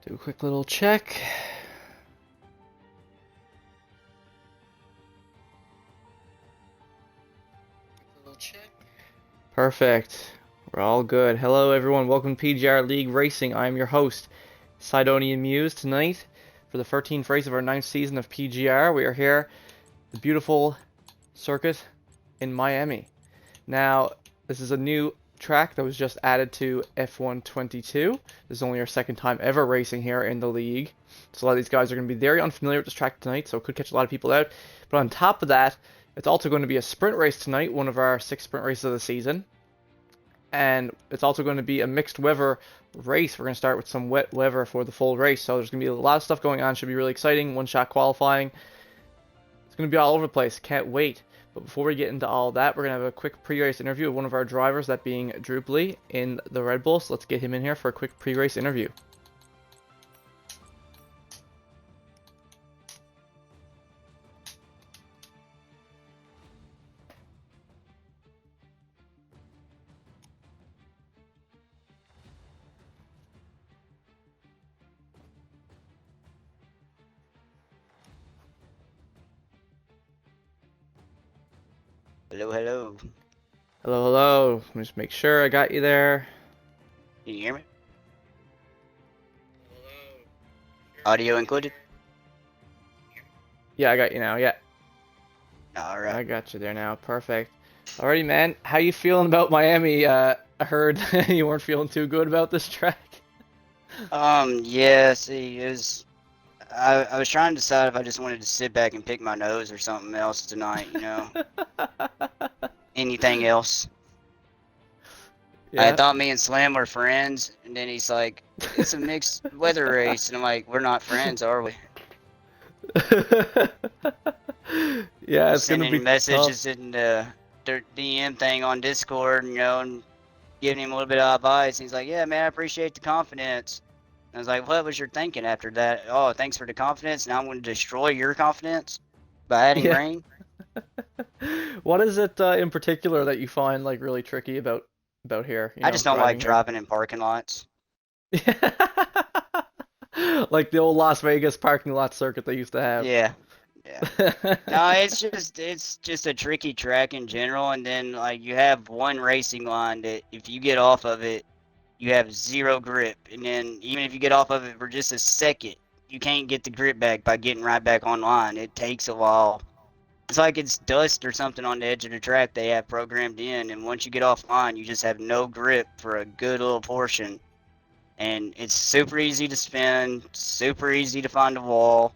Do a quick little check. Perfect. We're all good. Hello everyone, welcome to PGR League Racing. I'm your host, Sidonian Muse. Tonight, for the 13th race of our 9th season of PGR, we are here at the beautiful circuit in Miami. Now, this is a new track that was just added to F122. This is only our second time ever racing here in the league. So a lot of these guys are going to be very unfamiliar with this track tonight, so it could catch a lot of people out. But on top of that, it's also going to be a sprint race tonight, one of our 6 sprint races of the season. And it's also going to be a mixed weather race. We're going to start with some wet weather for the full race. So there's going to be a lot of stuff going on. Should be really exciting. One-shot qualifying. It's going to be all over the place. Can't wait. But before we get into all that, we're going to have a quick pre-race interview of one of our drivers, that being Drupally in the Red Bull. So let's get him in here for a quick pre-race interview. Hello, hello. Hello, hello. Let me just make sure I got you there. Can you hear me? Audio included? Yeah, I got you now. Yeah, Alright. I got you there now. Perfect. Alrighty, man. How you feeling about Miami? I heard you weren't feeling too good about this track. Yeah, see, I was trying to decide if I just wanted to sit back and pick my nose or something else tonight, you know? Anything else. I Yeah. thought me and Slim were friends, and then he's like, it's a mixed weather race, and I'm like, we're not friends, are we? Yeah, I'm it's gonna sending be him tough. messages in the DM thing on Discord, you know, and giving him a little bit of advice. He's like, yeah, man, I appreciate the confidence. I was like, what was your thinking after that? Oh, thanks for the confidence. Now I'm going to destroy your confidence by adding Yeah. rain. What is it in particular that you find like really tricky about here? I just don't like Driving here. dropping in parking lots. Like the old Las Vegas parking lot circuit they used to have. Yeah, yeah. No, it's just a tricky track in general, and then like you have one racing line that if you get off of it, you have zero grip, and then even if you get off of it for just a second, you can't get the grip back by getting right back online. It takes a while. It's like it's dust or something on the edge of the track they have programmed in, and once you get offline, you just have no grip for a good little portion. And it's super easy to spin, super easy to find a wall.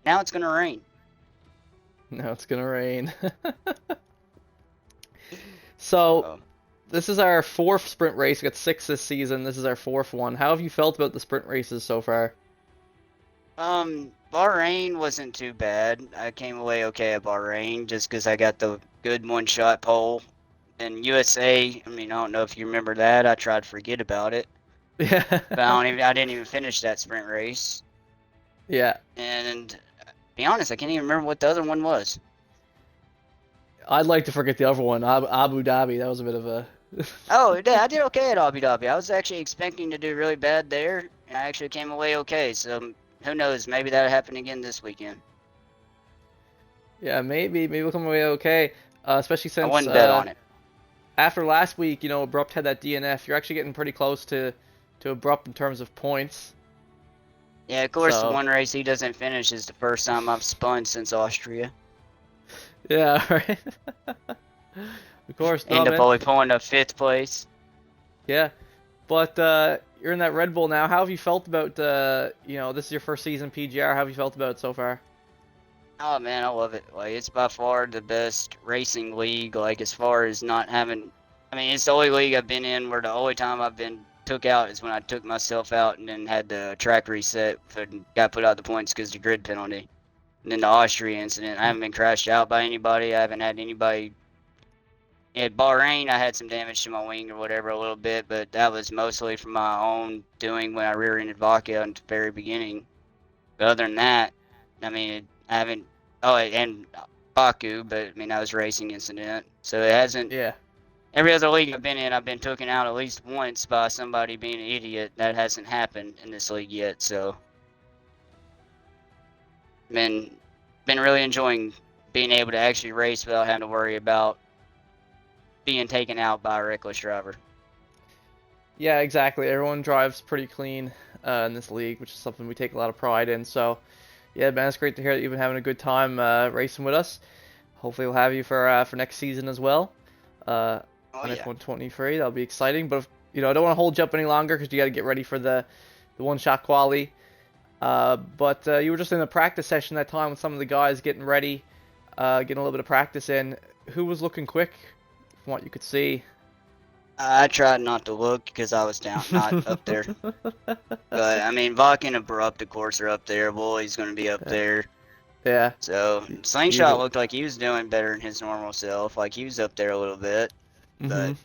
Now it's gonna rain. Now it's gonna rain. So So, this is our 4th sprint race. We got 6 this season. This is our 4th one. How have you felt about the sprint races so far? Bahrain wasn't too bad. I came away okay at Bahrain just because I got the good one-shot pole. And USA, I mean, I don't know if you remember that. I tried to forget about it, Yeah. but I didn't even finish that sprint race. Yeah. And to be honest, I can't even remember what the other one was. I'd like to forget the other one, Abu Dhabi. That was a bit of a. Oh, yeah, I did okay at Abu Dhabi. I was actually expecting to do really bad there, and I actually came away okay. So who knows? Maybe that'll happen again this weekend. Yeah, maybe we'll come away okay. Especially I since wouldn't bet on it. after last week, Abrupt had that DNF. You're actually getting pretty close to Abrupt in terms of points. Yeah, of course, the So one race he doesn't finish is the first time I've spun since Austria. yeah, right. Of course, no End up man. only pulling up 5th place. Yeah, but you're in that Red Bull now. How have you felt about this is your first season PGR? How have you felt about it so far? Oh man, I love it. Like it's by far the best racing league. Like as far as not having, I mean, it's the only league I've been in where the only time I've been took out is when I took myself out and then had the track reset and got put out the points because the grid penalty. And then the Austria incident, I haven't been crashed out by anybody. I haven't had anybody. At Bahrain, I had some damage to my wing or whatever a little bit, but that was mostly from my own doing when I rear-ended Vodka at the very beginning. But other than that, I mean, I haven't. Oh, and Baku, but I mean that was a racing incident, so it hasn't. Yeah. every other league I've been in, I've been taken out at least once by somebody being an idiot. That hasn't happened in this league yet, so been really enjoying being able to actually race without having to worry about being taken out by a reckless driver. Yeah, exactly. Everyone drives pretty clean in this league, which is something we take a lot of pride in. So, yeah, man, it's great to hear that you've been having a good time racing with us. Hopefully, we'll have you for next season as well. Oh On yeah. F123, that'll be exciting. But I don't want to hold you up any longer because you got to get ready for the one-shot quali. But you were just in a practice session that time with some of the guys getting ready, getting a little bit of practice in. Who was looking quick, from what you could see? I tried not to look because I was down, not up there. But I mean, Vok and Abrupt, of course, are up there. Boy's going to be up there. Yeah. So Slingshot looked like he was doing better than his normal self. Like he was up there a little bit. But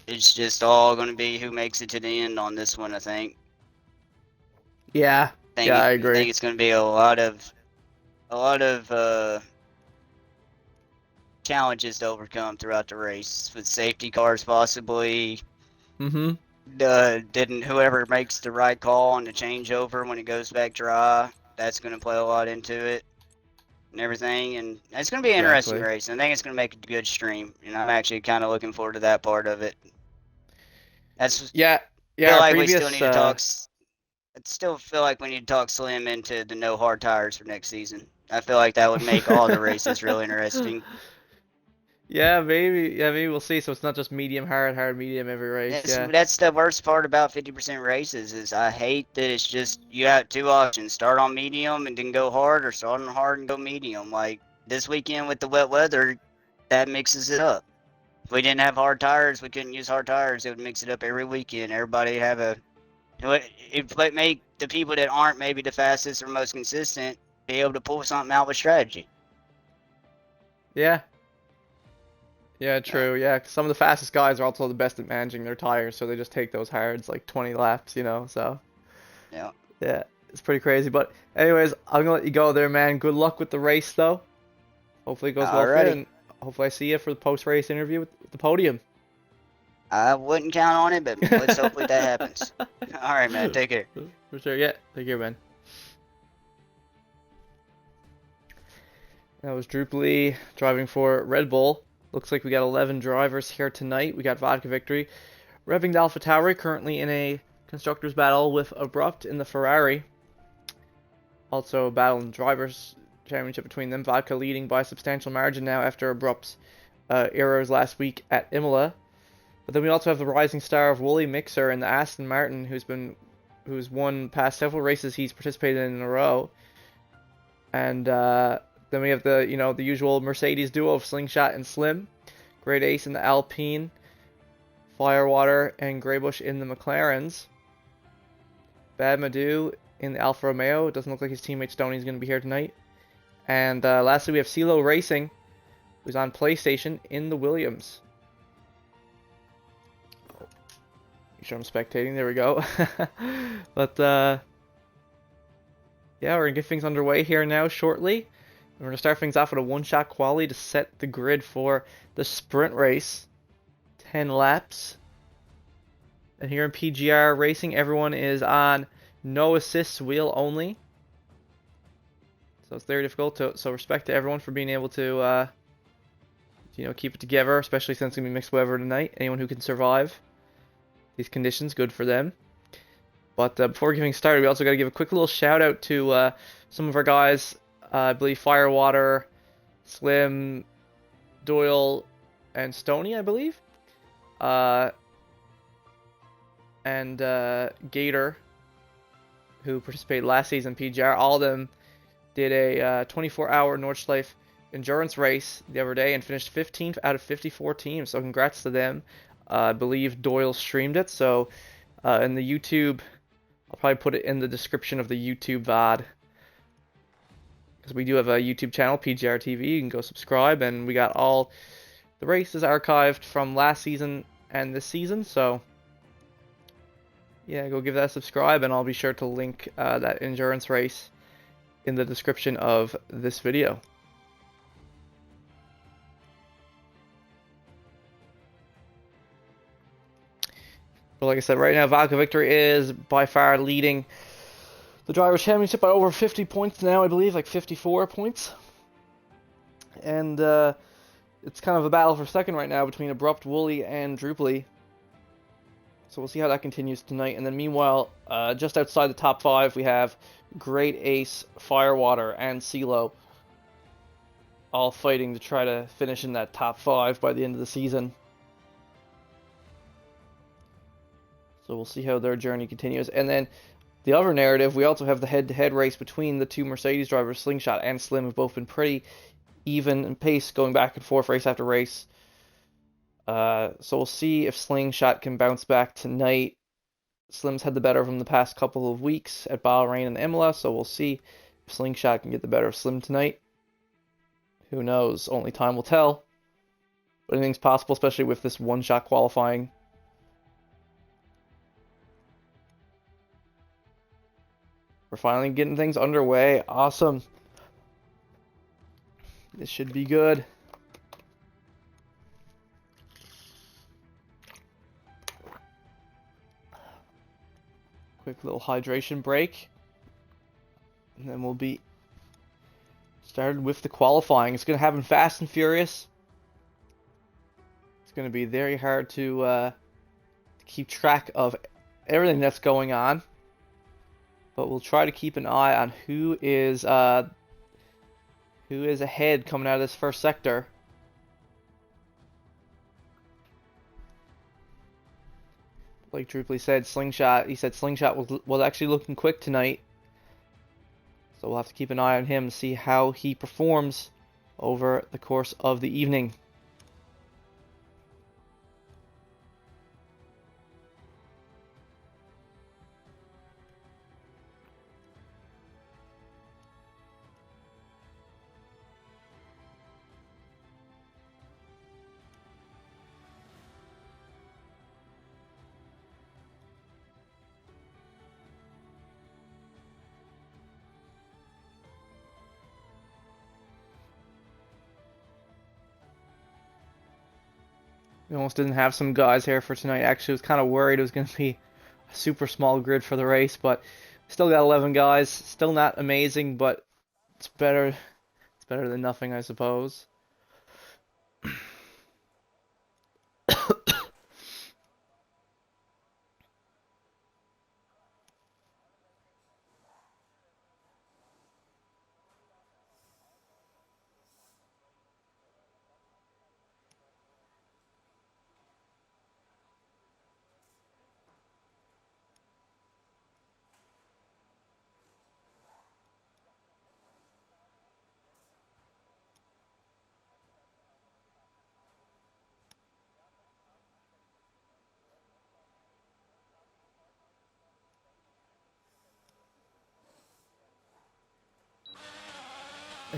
it's just all going to be who makes it to the end on this one, I think. Yeah. Yeah, I I agree. think it's going to be a lot of challenges to overcome throughout the race with safety cars possibly. Didn't whoever makes the right call on the changeover when it goes back dry, that's going to play a lot into it and everything. And it's going to be an interesting race. I think it's going to make a good stream. And I'm actually kind of looking forward to that part of it. That's yeah. Feel Our like previous, we still need to talk. I still feel like we need to talk Slim into the no hard tires for next season. I feel like that would make all the races real interesting. Yeah, maybe. Yeah, maybe we'll see. So it's not just medium, hard, medium every race. That's the worst part about 50% races is I hate that it's just you have two options: start on medium and then go hard, or start on hard and go medium. Like this weekend with the wet weather, that mixes it up. If we didn't have hard tires, we couldn't use hard tires. It would mix it up every weekend. Everybody have a it would make the people that aren't maybe the fastest or most consistent be able to pull something out with strategy. Yeah. Yeah, true. Yeah, some of the fastest guys are also the best at managing their tires, so they just take those hards like 20 laps, so Yeah. yeah, it's pretty crazy. But anyways, I'm gonna let you go there, man. Good luck with the race, though. Hopefully it goes well for you, and hopefully I see you for the post-race interview with the podium. I wouldn't count on it, but let's hope that happens. All right, man. Take care. For sure. Yeah, take care, man. That was Droop Lee driving for Red Bull. Looks like we got 11 drivers here tonight. We got Vodka Victory, revving the AlphaTauri, currently in a constructors battle with Abrupt in the Ferrari. Also a battle in drivers championship between them. Vodka leading by a substantial margin now after Abrupt's errors last week at Imola. But then we also have the rising star of Wooly Mixer and the Aston Martin, who's won past several races he's participated in a row. And then we have the usual Mercedes duo of Slingshot and Slim, Great Ace in the Alpine, Firewater and Greybush in the McLarens, Bad Madu in the Alfa Romeo. It doesn't look like his teammate Stoney's going to be here tonight. And lastly, we have CeeLo Racing, who's on PlayStation in the Williams. Make sure I'm spectating. There we go. But yeah, we're gonna get things underway here now shortly. We're gonna start things off with a one-shot quali to set the grid for the sprint race. 10 laps. And here in PGR racing, everyone is on no assists wheel only. So it's very difficult. So respect to everyone for being able to keep it together, especially since it's gonna be mixed weather tonight. Anyone who can survive these conditions, good for them. But before getting started, we also got to give a quick little shout out to some of our guys. I believe Firewater, Slim, Doyle, and Stoney, I believe. And Gator, who participated last season in PGR. All of them did a 24-hour Nordschleife endurance race the other day and finished 15th out of 54 teams. So congrats to them. I believe Doyle streamed it, so in the YouTube, I'll probably put it in the description of the YouTube VOD, because we do have a YouTube channel, PGR TV. You can go subscribe, and we got all the races archived from last season and this season, so yeah, go give that a subscribe, and I'll be sure to link that endurance race in the description of this video. But like I said, right now, Valka Victor is by far leading the Drivers' Championship by over 50 points now, I believe, like 54 points. And it's kind of a battle for second right now between Abrupt, Wooly, and Drupally. So we'll see how that continues tonight. And then meanwhile, just outside the top 5, we have Great Ace, Firewater, and CeeLo all fighting to try to finish in that top 5 by the end of the season. So we'll see how their journey continues. And then the other narrative, we also have the head-to-head race between the two Mercedes drivers, Slingshot and Slim, have both been pretty even in pace, going back and forth race after race. So we'll see if Slingshot can bounce back tonight. Slim's had the better of him the past couple of weeks at Bahrain and Imola, so we'll see if Slingshot can get the better of Slim tonight. Who knows? Only time will tell. But anything's possible, especially with this one-shot qualifying. We're finally getting things underway. Awesome. This should be good. Quick little hydration break. And then we'll be started with the qualifying. It's going to happen fast and furious. It's going to be very hard to keep track of everything that's going on. But we'll try to keep an eye on who is ahead coming out of this first sector. Like Drupally said, Slingshot. He said Slingshot was actually looking quick tonight. So we'll have to keep an eye on him to see how he performs over the course of the evening. We almost didn't have some guys here for tonight. Actually, I was kind of worried it was going to be a super small grid for the race, but still got 11 guys. Still not amazing, but it's better. It's better than nothing, I suppose.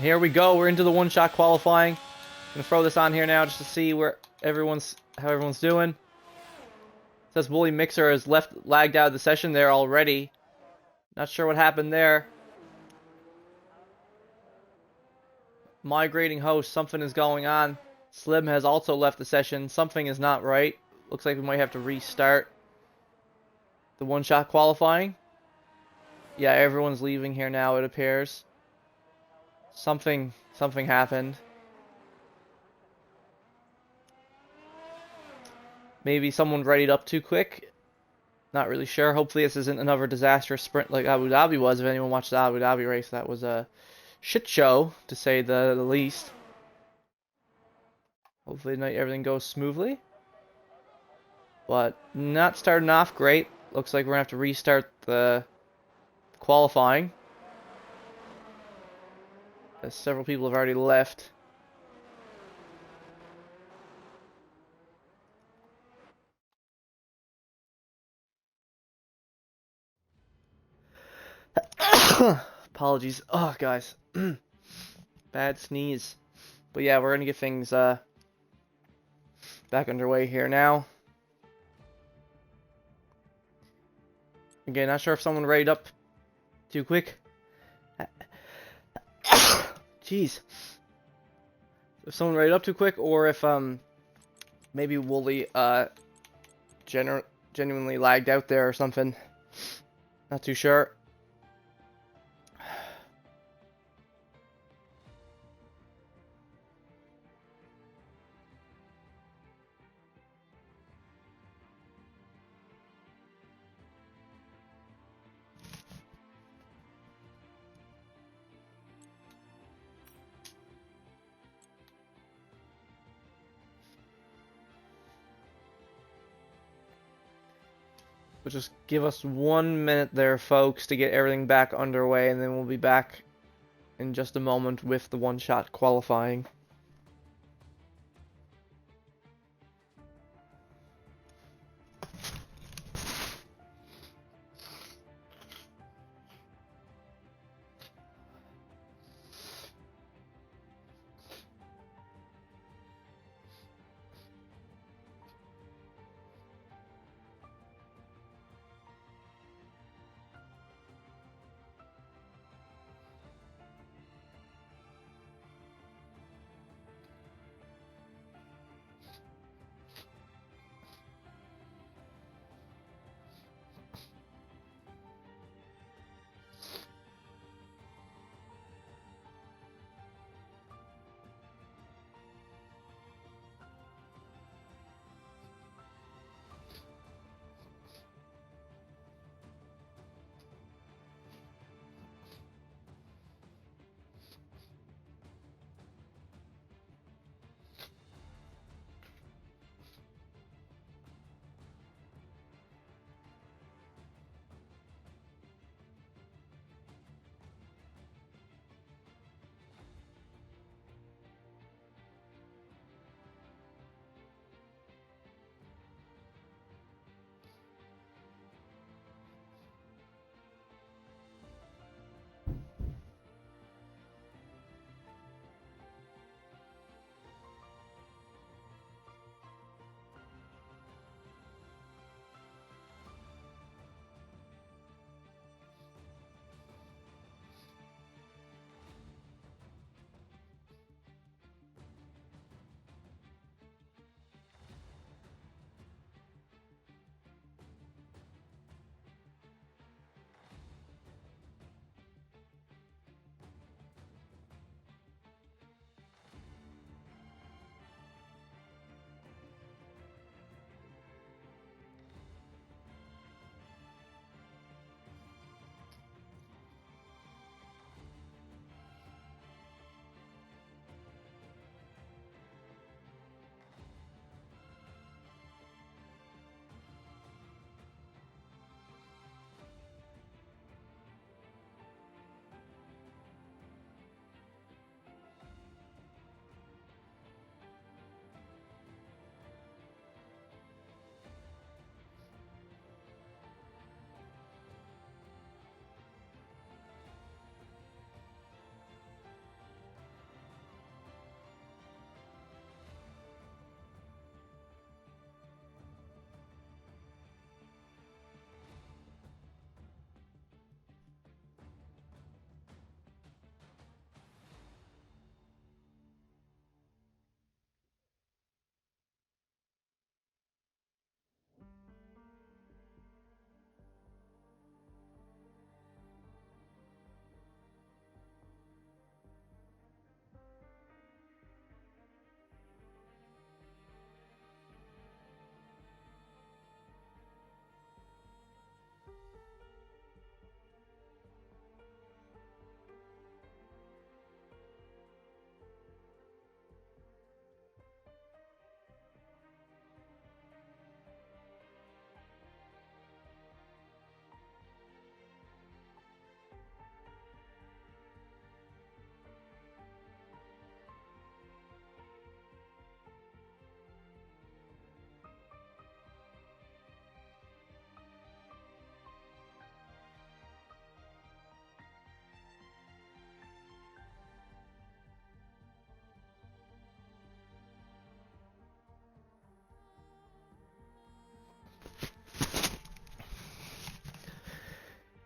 Here we go. We're into the one-shot qualifying. I'm gonna throw this on here now just to see how everyone's doing. It says Wooly Mixer has lagged out of the session there already. Not sure what happened there. Migrating host, something is going on. Slim has also left the session. Something is not right. Looks like we might have to restart the one-shot qualifying. Yeah, everyone's leaving here now, it appears. Something happened. Maybe someone readied up too quick. Not really sure. Hopefully this isn't another disastrous sprint like Abu Dhabi was. If anyone watched the Abu Dhabi race, that was a shit show, to say the least. Hopefully tonight everything goes smoothly. But not starting off great. Looks like we're going to have to restart the qualifying, as several people have already left. Apologies. Oh, guys. Bad sneeze. But yeah, we're going to get things back underway here now. Again, not sure if someone raided up too quick. Jeez. If someone raided up too quick, or if maybe Wooly genuinely lagged out there or something. Not too sure. But just give us 1 minute there, folks, to get everything back underway, and then we'll be back in just a moment with the one-shot qualifying.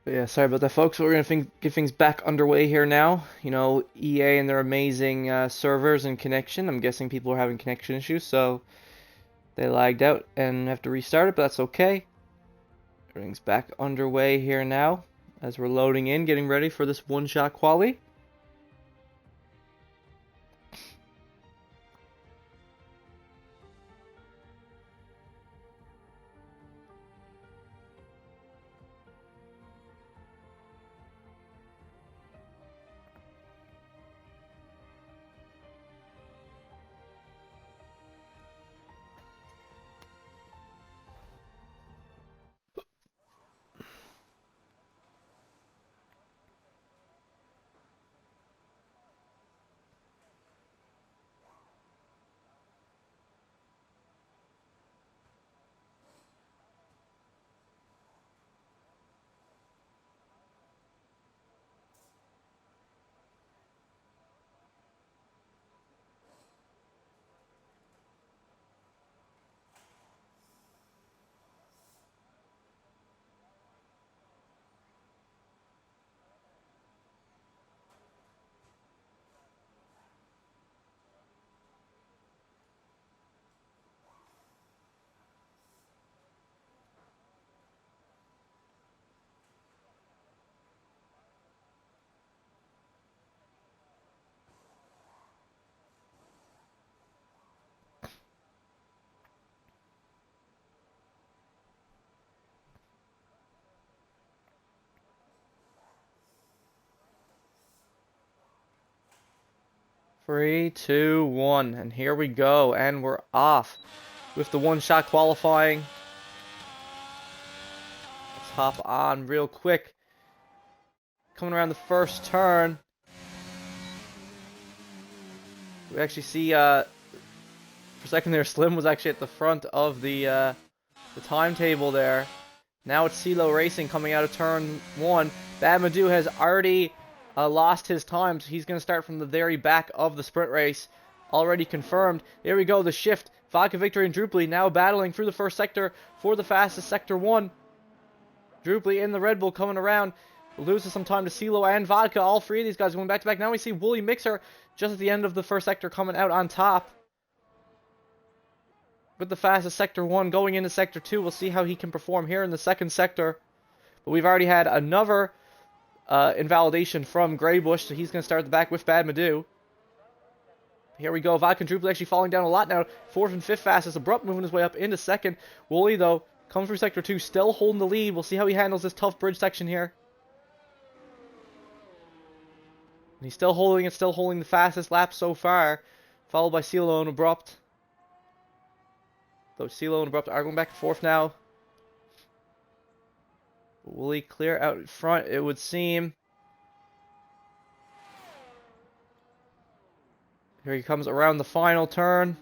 But yeah, sorry about that, folks. We're gonna get things back underway here now. You know, EA and their amazing servers and connection. I'm guessing people are having connection issues, so they lagged out and have to restart it, but that's okay. Everything's back underway here now as we're loading in, getting ready for this one-shot quali. Three, two, one, and here we go, and we're off with the one-shot qualifying. Let's hop on real quick. Coming around the first turn, we actually see, for a second there, Slim was actually at the front of the timetable there. Now it's CeeLo Racing coming out of turn one. Bad Madu has already lost his time, so he's going to start from the very back of the sprint race. Already confirmed. There we go, the shift. Vodka, Victory, and Druply now battling through the first sector for the fastest sector one. Druply in the Red Bull coming around. Loses some time to CeeLo and Vodka. All three of these guys going back to back. Now we see Woolly Mixer just at the end of the first sector coming out on top. With the fastest sector one going into sector two. We'll see how he can perform here in the second sector. But we've already had another invalidation from Greybush, so he's going to start at the back with Bad Madu. Here we go. Vodka and Drupal actually falling down a lot now. Fourth and fifth fastest. Abrupt moving his way up into second. Wooly, though, coming through sector two, still holding the lead. We'll see how he handles this tough bridge section here. And he's still holding it, still holding the fastest lap so far. Followed by CeeLo and Abrupt. Though CeeLo and Abrupt are going back and forth now. Will he clear out in front, it would seem. Here he comes around the final turn.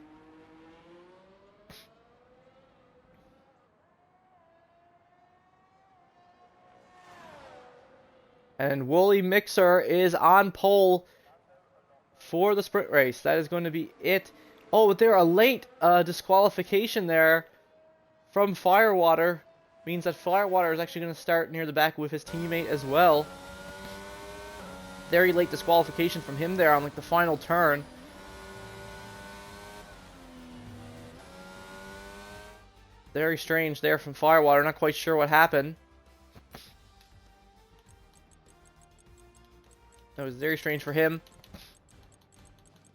And Woolly Mixer is on pole for the sprint race. That is going to be it. Oh, but there a late disqualification there from Firewater. Means that Firewater is actually going to start near the back with his teammate as well. Very late disqualification from him there on like the final turn. Very strange there from Firewater. Not quite sure what happened. That was very strange for him.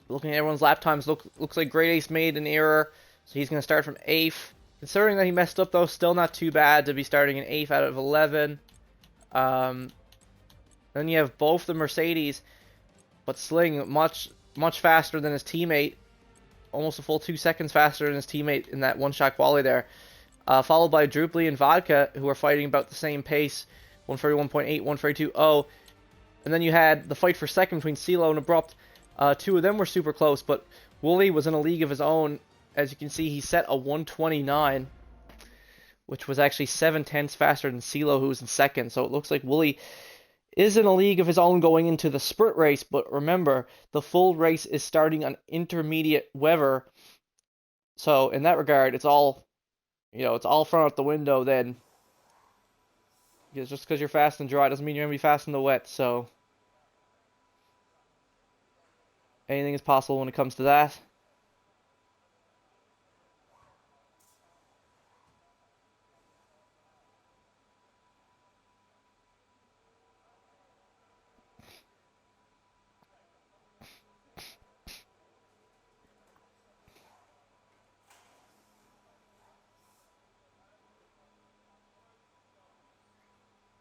Looking at everyone's lap times, looks like Great Ace made an error. So he's going to start from 8th. Considering that he messed up, though, still not too bad to be starting in 8th out of 11. Then you have both the Mercedes, but Sling much faster than his teammate. Almost a full 2 seconds faster than his teammate in that one-shot quali there. Followed by Druply and Vodka, who are fighting about the same pace. 131.8, 132.0. And then you had the fight for second between CeeLo and Abrupt. Two of them were super close, but Wooly was in a league of his own. As you can see, he set a 129, which was actually 7/10 faster than CeeLo, who was in second. So it looks like Wooly is in a league of his own going into the sprint race. But remember, the full race is starting on intermediate weather. So in that regard, it's all, it's all thrown out the window then. Because just because you're fast and dry doesn't mean you're going to be fast in the wet. So anything is possible when it comes to that.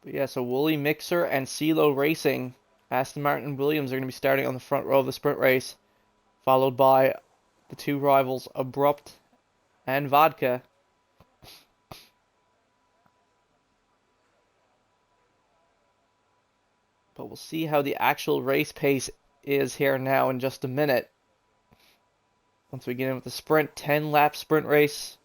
But yeah, so Wooly Mixer and CeeLo Racing, Aston Martin and Williams are going to be starting on the front row of the sprint race, followed by the two rivals Abrupt and Vodka. But we'll see how the actual race pace is here now in just a minute. Once we get in with the sprint, 10-lap sprint race.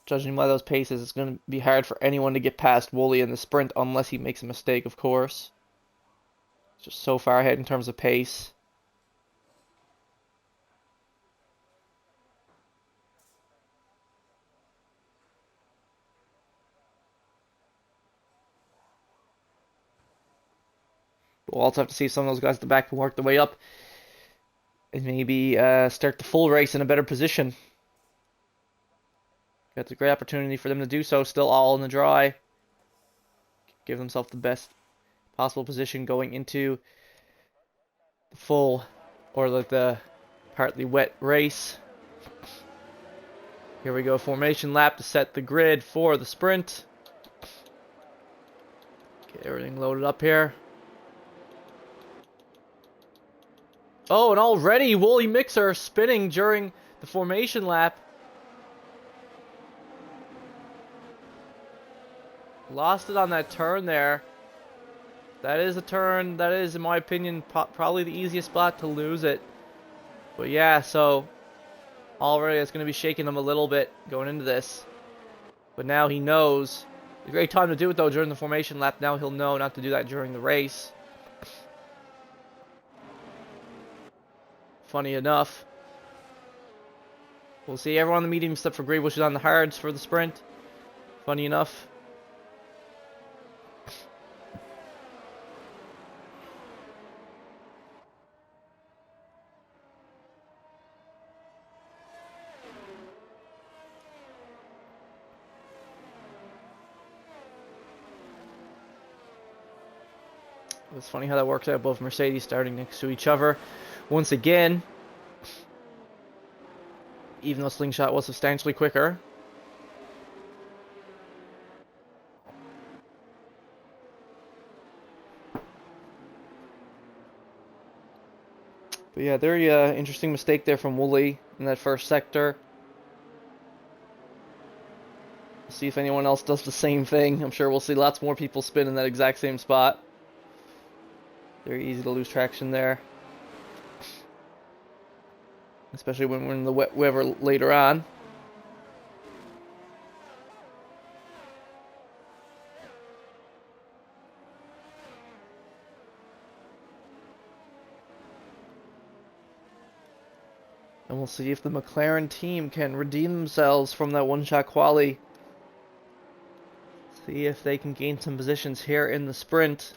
Judging by those paces, it's going to be hard for anyone to get past Wooly in the sprint unless he makes a mistake, of course. It's just so far ahead in terms of pace. We'll also have to see if some of those guys at the back can work their way up and maybe start the full race in a better position. That's a great opportunity for them to do so, still all in the dry. Give themselves the best possible position going into the full, or the partly wet race. Here we go, formation lap to set the grid for the sprint. Get everything loaded up here. Oh, and already Wooly Mixer spinning during the formation lap. Lost it on that turn there. That is a turn that is, in my opinion, probably the easiest spot to lose it. But yeah, so already it's going to be shaking him a little bit going into this. But now he knows. A great time to do it though during the formation lap. Now he'll know not to do that during the race. Funny enough. We'll see everyone on the medium except for Greenbush is on the hards for the sprint. Funny enough. It's funny how that works out, both Mercedes starting next to each other once again. Even though Slingshot was substantially quicker. But yeah, very interesting mistake there from Wooly in that first sector. We'll see if anyone else does the same thing. I'm sure we'll see lots more people spin in that exact same spot. Very easy to lose traction there. Especially when we're in the wet weather later on. And we'll see if the McLaren team can redeem themselves from that one-shot quali. See if they can gain some positions here in the sprint.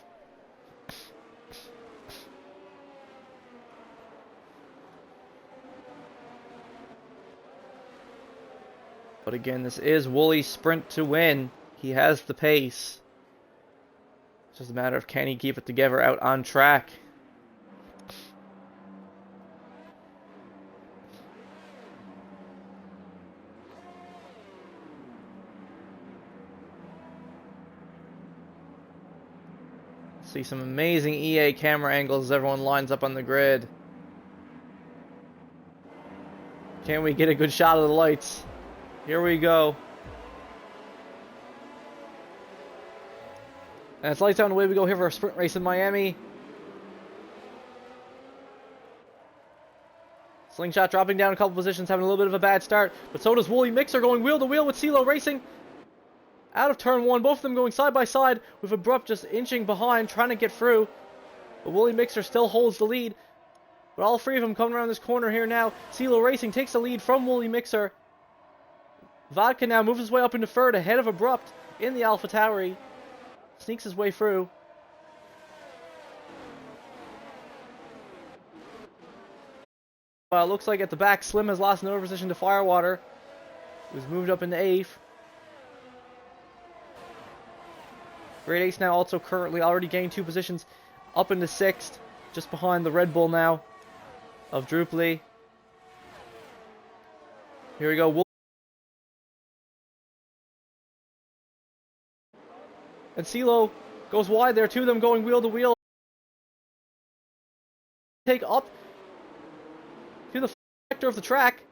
But again, this is Wooly's sprint to win. He has the pace. It's just a matter of can he keep it together out on track. See some amazing EA camera angles as everyone lines up on the grid. Can we get a good shot of the lights? Here we go. And it's lights out and away we go here for a sprint race in Miami. Slingshot dropping down a couple positions, having a little bit of a bad start. But so does Wooly Mixer going wheel to wheel with CeeLo Racing. Out of turn one, both of them going side by side with Abrupt just inching behind, trying to get through. But Wooly Mixer still holds the lead. But all three of them coming around this corner here now. CeeLo Racing takes the lead from Wooly Mixer. Vodka now moves his way up into third ahead of Abrupt in the AlphaTauri. Sneaks his way through. Well, it looks like at the back, Slim has lost another position to Firewater. He was moved up into 8th. Great Ace now also currently already gained 2 positions up into 6th, just behind the Red Bull now of Drupali. Here we go. And CeeLo goes wide there, 2 of them going wheel to wheel. Take up to the sector of the track,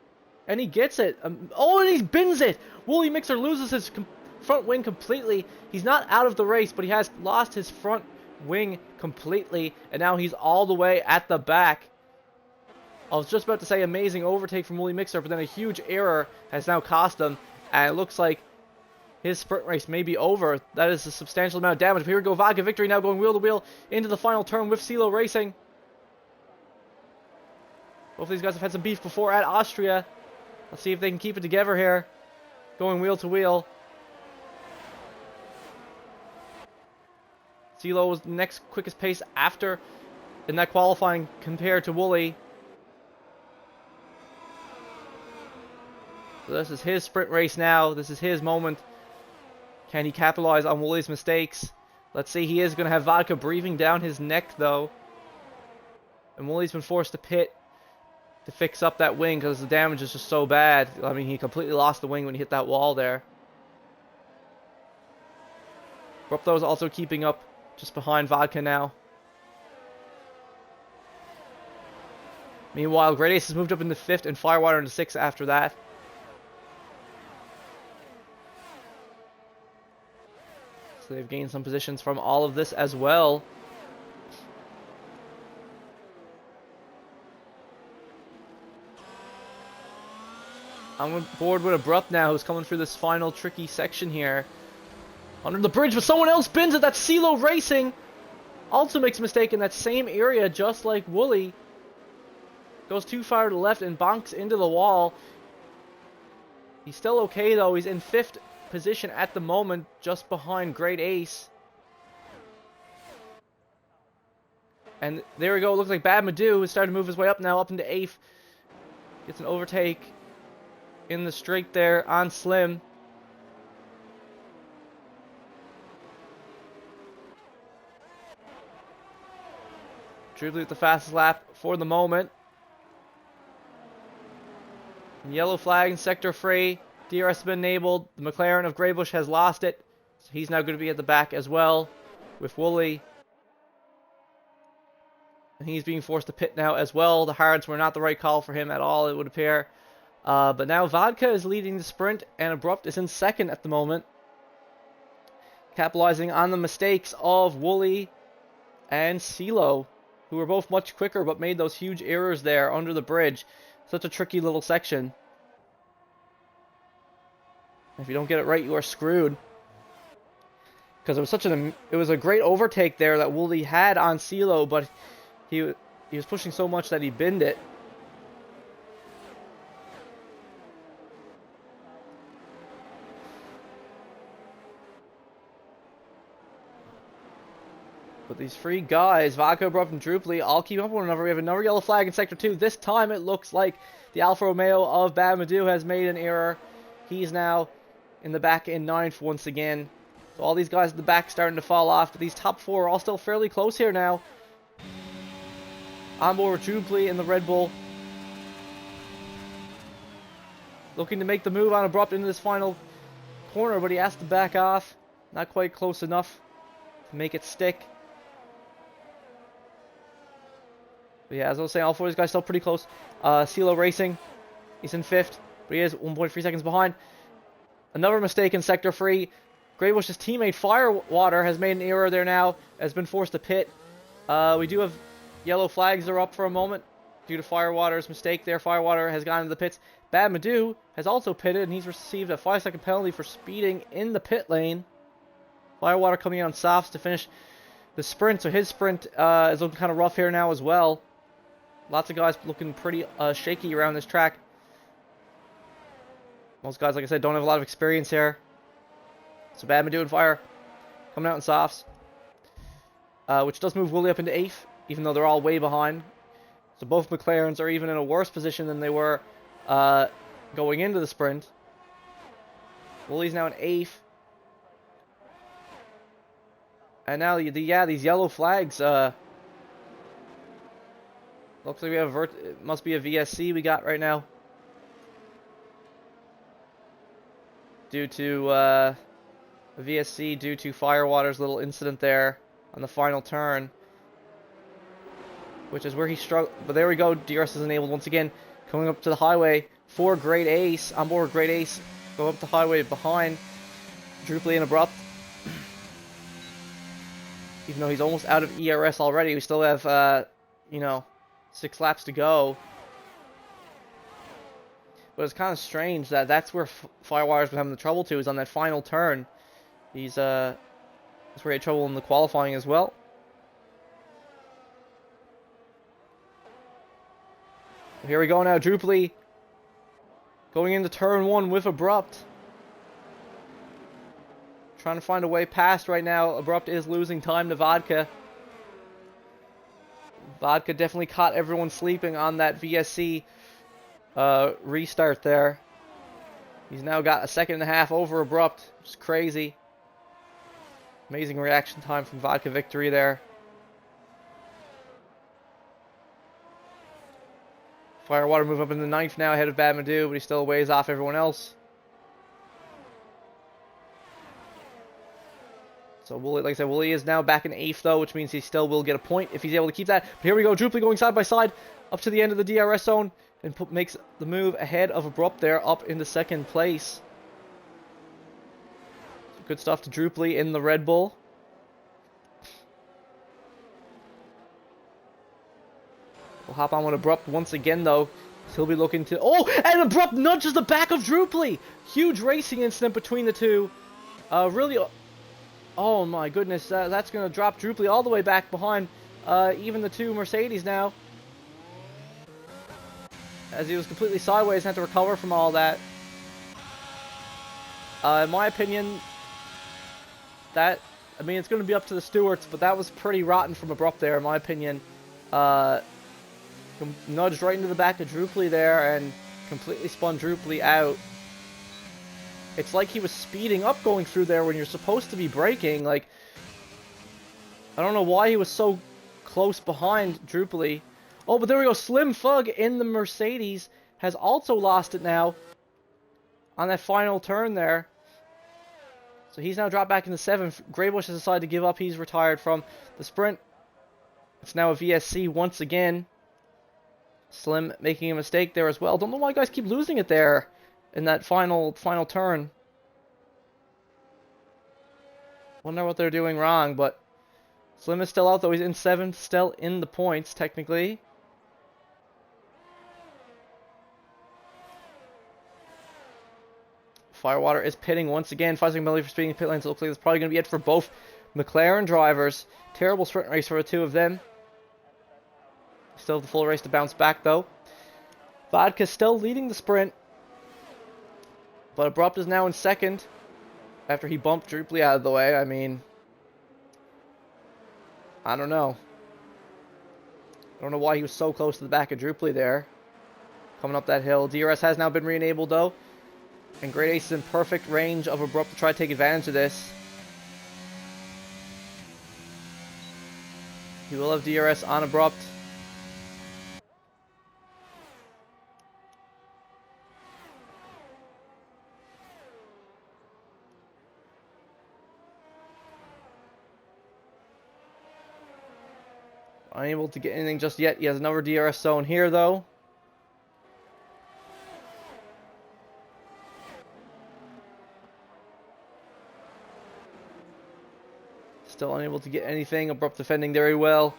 and he gets it. Oh, and he bins it! Woolly Mixer loses his front wing completely. He's not out of the race, but he has lost his front wing completely, and now he's all the way at the back. I was just about to say amazing overtake from Woolly Mixer, but then a huge error has now cost him, and it looks like his sprint race may be over. That is a substantial amount of damage. But here we go, Vodka Victory now going wheel to wheel into the final turn with CeeLo Racing. Both of these guys have had some beef before at Austria. Let's see if they can keep it together here. Going wheel to wheel. CeeLo was the next quickest pace after in that qualifying compared to Woolly. So this is his sprint race now. This is his moment. Can he capitalize on Woolly's mistakes? Let's see. He is going to have vodka breathing down his neck, though. And Woolly's been forced to pit to fix up that wing because the damage is just so bad. I mean, he completely lost the wing when he hit that wall there. Brupto is also keeping up just behind Vodka now. Meanwhile, Great Ace has moved up into 5th and Firewater into 6th after that. So they've gained some positions from all of this as well. I'm on board with Abrupt now, who's coming through this final tricky section here. Under the bridge, but someone else bins it. That's CeeLo Racing. Also makes a mistake in that same area, just like Woolly. Goes too far to the left and bonks into the wall. He's still okay, though. He's in 5th position at the moment, just behind Great Ace. And there we go. It looks like Bad Madu is starting to move his way up now, up into 8th. Gets an overtake in the straight there on Slim. Drupali with the fastest lap for the moment. Yellow flag in sector free. DRS has been enabled. The McLaren of Greybush has lost it. So he's now going to be at the back as well with Woolly. And he's being forced to pit now as well. The hards were not the right call for him at all, it would appear. But now Vodka is leading the sprint, and Abrupt is in 2nd at the moment. Capitalizing on the mistakes of Woolly and CeeLo, who were both much quicker but made those huge errors there under the bridge. Such a tricky little section. If you don't get it right, you are screwed. Because it was a great overtake there that Woolly had on CeeLo, but he was pushing so much that he binned it. But these three guys, Vodka, Abrupt, and Drupali, all keep up with one another. We have another yellow flag in Sector 2. This time it looks like the Alfa Romeo of Bad Madu has made an error. He's now in the back in 9th once again. So all these guys at the back starting to fall off. But these top 4 are all still fairly close here now. On board with Drupali in the Red Bull. Looking to make the move on Abrupt into this final corner, but he has to back off. Not quite close enough to make it stick. But yeah, as I was saying, all 4 of these guys still pretty close. CeeLo Racing, he's in 5th, but he is 1.3 seconds behind. Another mistake in Sector 3. Greybush's teammate Firewater has made an error there now, has been forced to pit. We do have yellow flags that are up for a moment due to Firewater's mistake there. Firewater has gone into the pits. Bad Madu has also pitted, and he's received a 5-second penalty for speeding in the pit lane. Firewater coming in on softs to finish the sprint, so his sprint is looking kind of rough here now as well. Lots of guys looking pretty shaky around this track. Most guys, like I said, don't have a lot of experience here. So Bad Madu and Fire coming out in softs. Which does move Woolly up into 8th, even though they're all way behind. So both McLarens are even in a worse position than they were going into the sprint. Woolly's now in 8th. And now, these yellow flags Looks like we have it must be a VSC we got right now. Due to a VSC due to Firewater's little incident there on the final turn. Which is where he struggled. But there we go. DRS is enabled once again. Coming up to the highway for Great Ace. On board Great Ace. Go up the highway behind Druply and Abrupt. Even though he's almost out of ERS already, we still have, you know, 6 laps to go. But it's kind of strange that that's where Firewire's been having the trouble to, is on that final turn. That's where he had trouble in the qualifying as well. Here we go now, Druply going into turn 1 with Abrupt. Trying to find a way past right now. Abrupt is losing time to Vodka. Vodka definitely caught everyone sleeping on that VSC restart there. He's now got a 1.5 seconds over Abrupt, which is crazy. Amazing reaction time from Vodka Victory there. Firewater move up in the 9th now ahead of Badmadoo, but he's still a ways off everyone else. So Wooly, like I said, Wooly is now back in 8th though, which means he still will get a point if he's able to keep that. But here we go, Druply going side by side up to the end of the DRS zone and makes the move ahead of Abrupt there, up into 2nd place. So good stuff to Druply in the Red Bull. We'll hop on with Abrupt once again though. He'll be looking to... Oh! And Abrupt nudges the back of Druply! Huge racing incident between the two. Really... Oh my goodness, that's going to drop Druply all the way back behind even the 2 Mercedes now. As he was completely sideways and had to recover from all that. In my opinion, I mean, it's going to be up to the stewards, but that was pretty rotten from Abrupt there, in my opinion. Nudged right into the back of Druply there and completely spun Druply out. It's like he was speeding up going through there when you're supposed to be braking. Like, I don't know why he was so close behind Druply. Oh, but there we go. Slim Fug in the Mercedes has also lost it now on that final turn there. So he's now dropped back into 7th. Greybush has decided to give up. He's retired from the sprint. It's now a VSC once again. Slim making a mistake there as well. Don't know why guys keep losing it there in that final turn. Wonder what they're doing wrong, but Slim is still out though. He's in 7th, still in the points technically. Firewater is pitting once again. 5 second penalty for speeding in pit lanes. It looks like that's probably going to be it for both McLaren drivers. Terrible sprint race for the 2 of them. Still have the full race to bounce back though. Vodka still leading the sprint. But Abrupt is now in 2nd. After he bumped Druply out of the way. I mean, I don't know. I don't know why he was so close to the back of Druply there. Coming up that hill. DRS has now been re-enabled though. And Great Ace is in perfect range of Abrupt to try to take advantage of this. He will have DRS on Abrupt. Unable to get anything just yet. He has another DRS zone here, though. Still unable to get anything. Abrupt defending very well.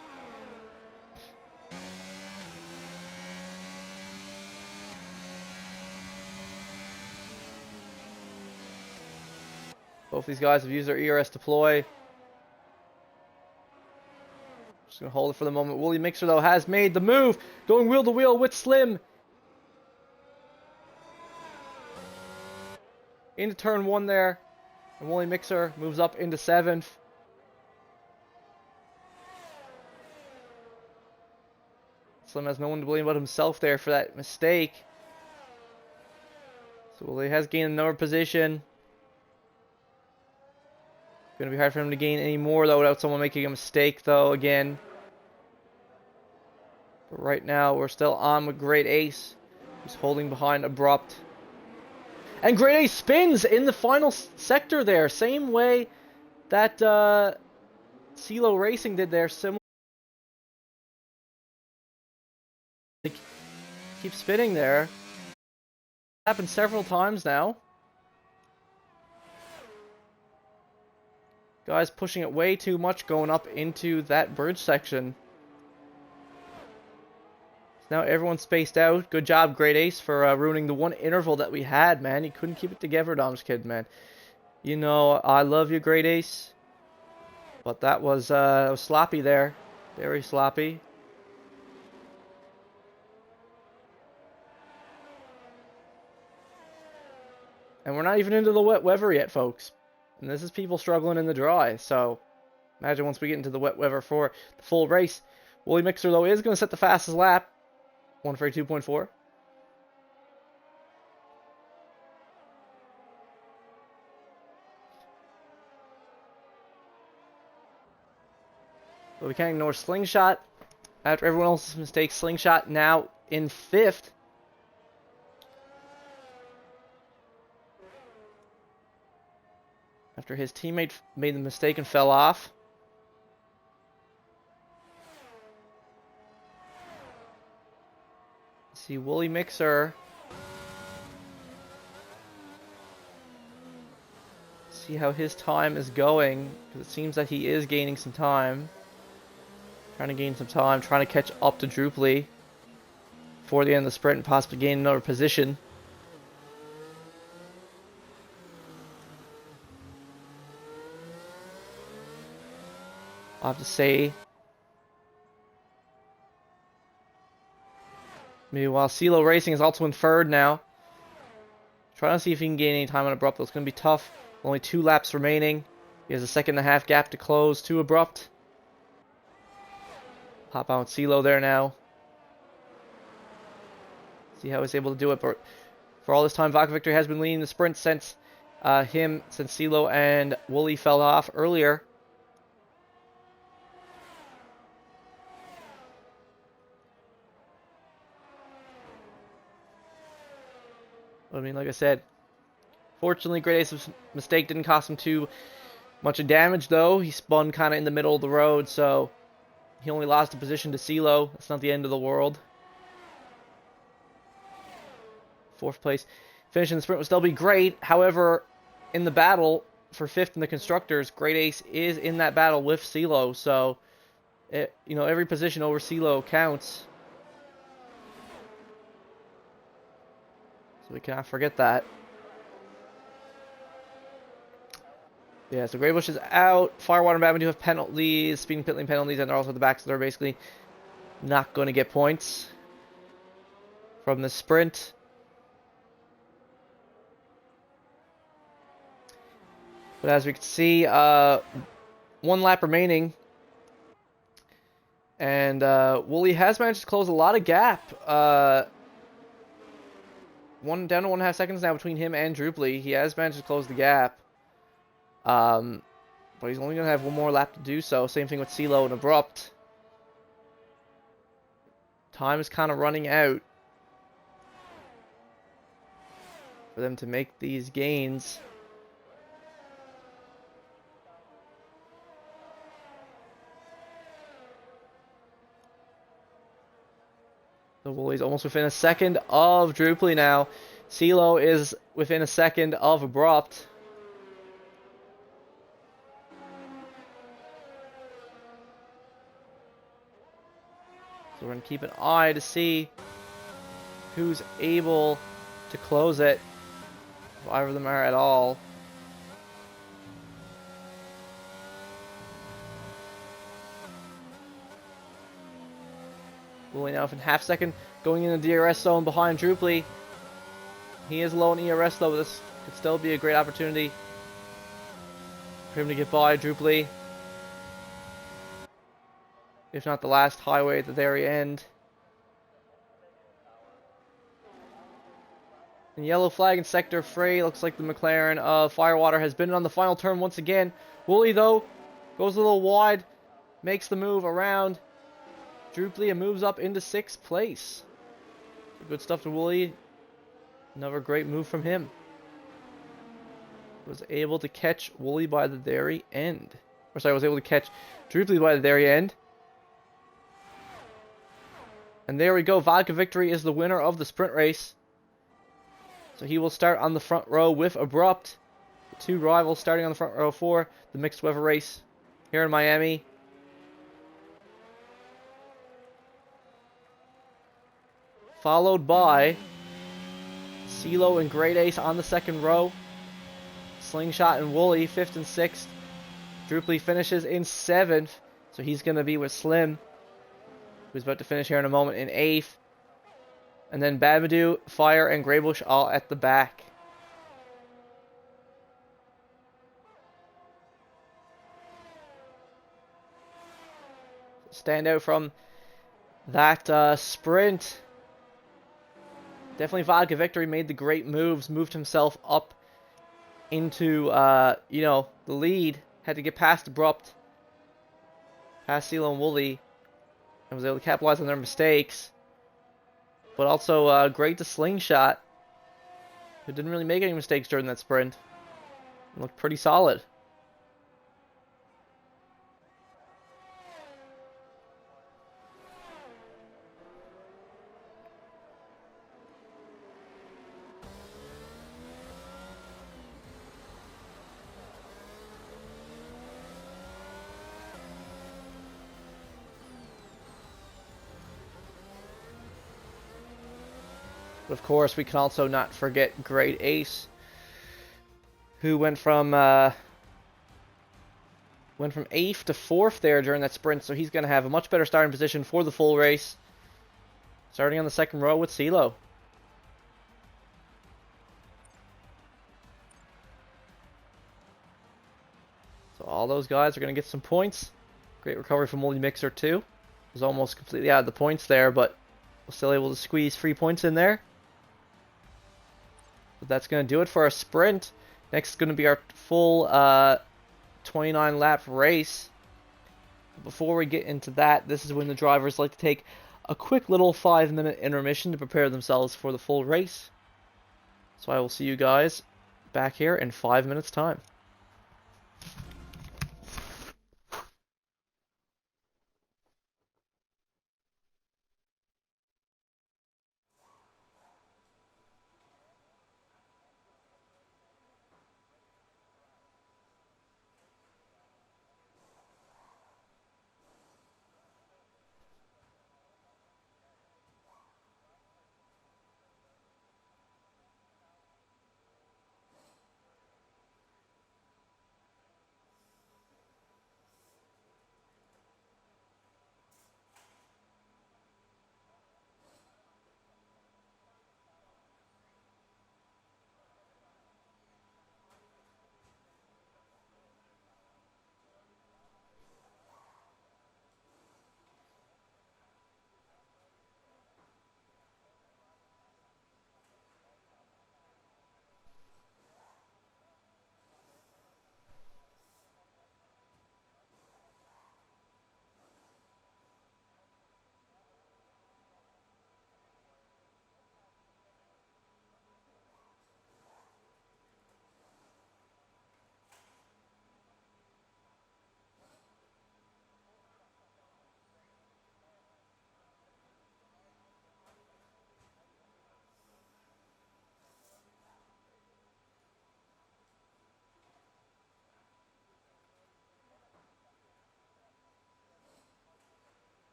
Both these guys have used their ERS deploy. Just going to hold it for the moment. Wooly Mixer, though, has made the move. Going wheel to wheel with Slim. Into turn 1 there. And Wooly Mixer moves up into 7th. Slim has no one to blame but himself there for that mistake. So Wooly has gained another position. Going to be hard for him to gain any more, though, without someone making a mistake, though, again. But right now, we're still on with Great Ace, who's holding behind Abrupt. And Great Ace spins in the final sector there, same way that CeeLo Racing did there, similar. They keep spinning there. Happened several times now. Guys pushing it way too much going up into that bridge section. So now everyone's spaced out. Good job, Great Ace, for ruining the one interval that we had, man. You couldn't keep it together, Dom's kid, man. You know, I love you, Great Ace. But that was sloppy there. Very sloppy. And we're not even into the wet weather yet, folks. And this is people struggling in the dry. So imagine once we get into the wet weather for the full race. Wooly Mixer, though, is going to set the fastest lap. 1:42.4. But we can't ignore Slingshot. After everyone else's mistakes, Slingshot now in 5th. After his teammate made the mistake and fell off. See Wooly Mixer. See how his time is going, because it seems that he is gaining some time. Trying to gain some time, trying to catch up to Drooply before the end of the sprint and possibly gain another position. I'll have to say. Meanwhile, CeeLo Racing is also in 3rd now. Trying to see if he can gain any time on Abrupt. It's going to be tough. Only 2 laps remaining. He has a 1.5 gap to close to Abrupt. Hop on with CeeLo there now. See how he's able to do it. But for all this time, Vodka Victory has been leading the sprint since CeeLo and Wooly fell off earlier. I mean, like I said, fortunately, Great Ace's mistake didn't cost him too much of damage, though. He spun kind of in the middle of the road, so he only lost a position to CeeLo. That's not the end of the world. 4th place. Finishing the sprint would still be great. However, in the battle for 5th in the Constructors, Great Ace is in that battle with CeeLo, so every position over CeeLo counts. We cannot forget that. Yeah, so Grey Bush is out. Firewater and Batman do have penalties, speeding pit lane penalties, and they're also at the back, so they're basically not going to get points from the sprint. But as we can see, 1 lap remaining. And Wooly has managed to close a lot of gap. Down to 1.5 seconds now between him and Drooply. He has managed to close the gap. But he's only going to have 1 more lap to do so. Same thing with CeeLo and Abrupt. Time is kind of running out for them to make these gains. So Wooly's almost within a second of Drooply now. CeeLo is within a second of Abrupt. So we're going to keep an eye to see who's able to close it, if either of them are at all. Wooly now within half second, going in the DRS zone behind Drooply. He is low in ERS though, but this could still be a great opportunity for him to get by Drooply. If not the last highway at the very end. And yellow flag in Sector 3. Looks like the McLaren of Firewater has been on the final turn once again. Wooly, though, goes a little wide. Makes the move around Druply and moves up into 6th place. Good stuff to Wooly. Another great move from him. Was able to catch Wooly by the very end. Or sorry, was able to catch Druply by the very end. And there we go. Vodka Victory is the winner of the sprint race. So he will start on the front row with Abrupt. The two rivals starting on the front row for the mixed weather race here in Miami. Followed by CeeLo and Great Ace on the second row. Slingshot and Wooly 5th and 6th. Druply finishes in 7th. So he's going to be with Slim, who's about to finish here in a moment, in 8th. And then Babadoo, Fire, and Greybush all at the back. Stand out from that sprint. Definitely Vodka Victory made the great moves, moved himself up into, you know, the lead. Had to get past Abrupt, past CeeLo and Wooly, and was able to capitalize on their mistakes. But also great to Slingshot, who didn't really make any mistakes during that sprint. Looked pretty solid. But of course, we can also not forget Great Ace, who went from 8th to 4th there during that sprint, so he's going to have a much better starting position for the full race. Starting on the second row with CeeLo. So all those guys are going to get some points. Great recovery from Wooly Mixer too. Was almost completely out of the points there, but was still able to squeeze 3 points in there. But that's going to do it for our sprint. Next is going to be our full 29 lap race. Before we get into that, this is when the drivers like to take a quick little 5-minute intermission to prepare themselves for the full race. So I will see you guys back here in 5 minutes time.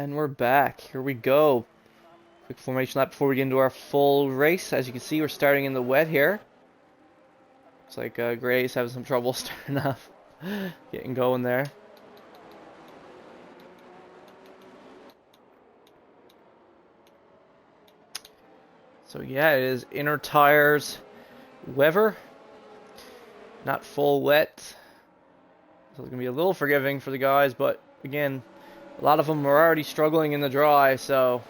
And we're back. Here we go. Quick formation lap before we get into our full race. As you can see, we're starting in the wet here. Looks like Gray's having some trouble starting off, getting going there. So yeah, it is inner tires weather, not full wet. So it's going to be a little forgiving for the guys, but again, a lot of them are already struggling in the dry, so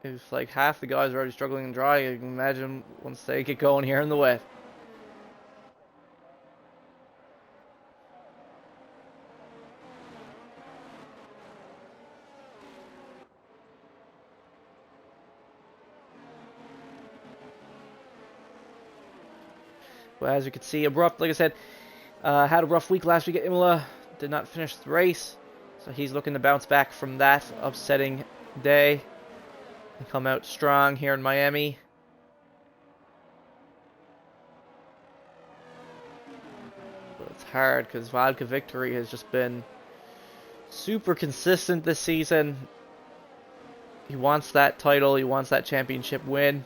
if like half the guys are already struggling in dry, you can imagine once they get going here in the wet. Well, as you can see, Abrupt, like I said, had a rough week last week at Imola, did not finish the race, so he's looking to bounce back from that upsetting day and come out strong here in Miami. But it's hard because Vodka Victory has just been super consistent this season. He wants that title, he wants that championship win.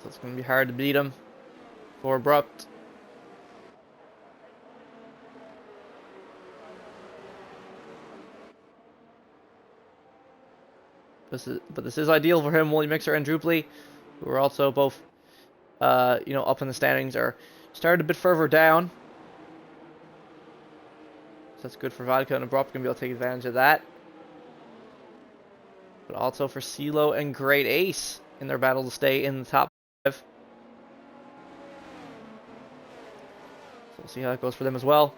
So it's going to be hard to beat him for Abrupt. But this is ideal for him. Wooly Mixer and Drooply, who are also both, up in the standings, are started a bit further down. So that's good for Vodka and Abrupt, going to be able to take advantage of that. But also for CeeLo and Great Ace in their battle to stay in the top 5. So we'll see how that goes for them as well.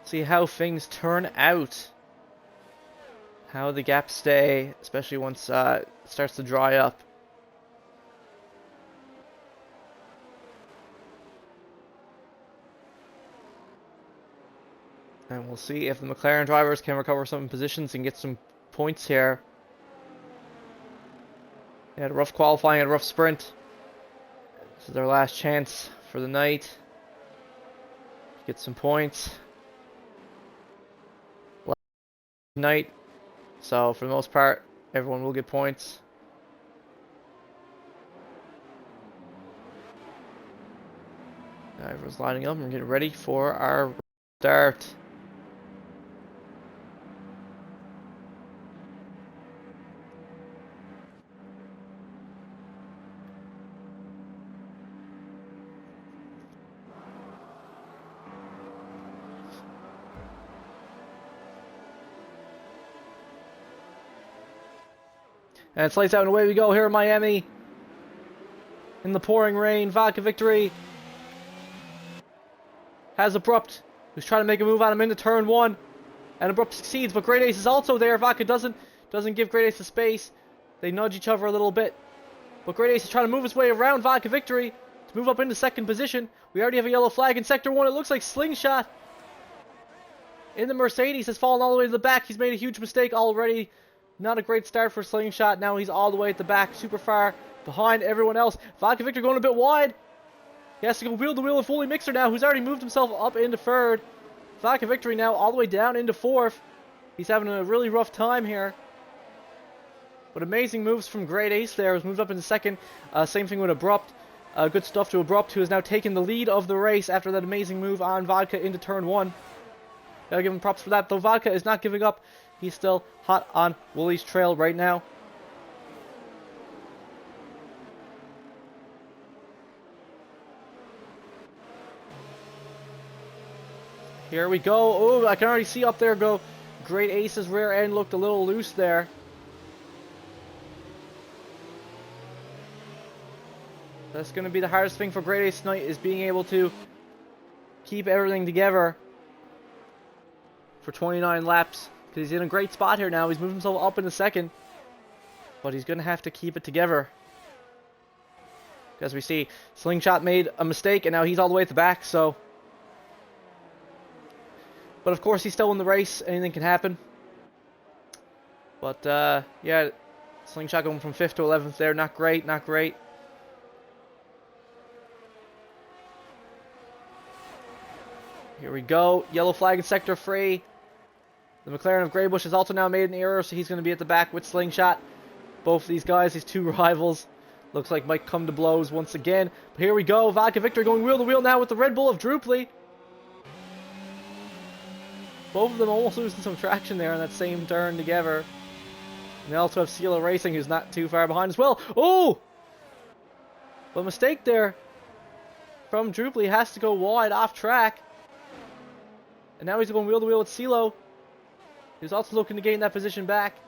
See how things turn out. How the gaps stay, especially once it starts to dry up. And we'll see if the McLaren drivers can recover some positions and get some points here. They had a rough qualifying, had a rough sprint. This is their last chance for the night. Get some points. Last night. So, for the most part, everyone will get points. Now everyone's lining up and we're getting ready for our start. And it's lights out and away we go here in Miami. In the pouring rain, Vodka Victory has Abrupt, who's trying to make a move on him into turn 1. And Abrupt succeeds, but Great Ace is also there. Vodka doesn't give Great Ace the space. They nudge each other a little bit. But Great Ace is trying to move his way around Vodka Victory to move up into second position. We already have a yellow flag in Sector 1. It looks like Slingshot in the Mercedes has fallen all the way to the back. He's made a huge mistake already. Not a great start for Slingshot. Now he's all the way at the back, super far behind everyone else. Vodka Victor going a bit wide. He has to go wheel to wheel with Wooly Mixer now, who's already moved himself up into 3rd. Vodka Victory now all the way down into 4th. He's having a really rough time here. But amazing moves from Great Ace there. He's moved up into 2nd. Same thing with Abrupt. Good stuff to Abrupt, who has now taken the lead of the race after that amazing move on Vodka into turn 1. Gotta give him props for that, though Vodka is not giving up. He's still hot on Wooly's trail right now. Here we go. Oh, I can already see up there go. Great Ace's rear end looked a little loose there. That's going to be the hardest thing for Great Ace tonight, is being able to keep everything together for 29 laps. Because he's in a great spot here now. He's moved himself up into 2nd. But he's going to have to keep it together. As we see, Slingshot made a mistake and now he's all the way at the back, so... But of course he's still in the race. Anything can happen. But, yeah, Slingshot going from 5th to 11th there. Not great, not great. Here we go. Yellow flag in sector 3. The McLaren of Greybush has also now made an error, so he's going to be at the back with Slingshot. Both of these guys, these two rivals, looks like might come to blows once again. But here we go. Vodka Victor going wheel to wheel now with the Red Bull of Druply. Both of them almost losing some traction there on that same turn together. And they also have CeeLo Racing, who's not too far behind as well. Oh! But mistake there from Druply. Has to go wide off track. And now he's going wheel to wheel with CeeLo. He's also looking to gain that position back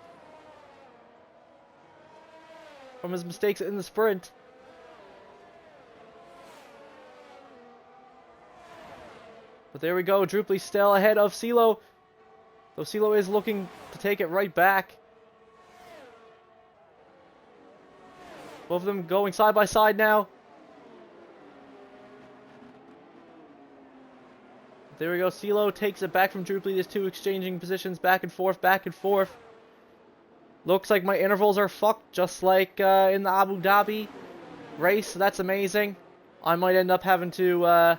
from his mistakes in the sprint. But there we go. Druply still ahead of CeeLo. Though CeeLo is looking to take it right back. Both of them going side by side now. There we go. CeeLo takes it back from Druply. These two exchanging positions back and forth, back and forth. Looks like my intervals are fucked, just like in the Abu Dhabi race. So that's amazing. I might end up having to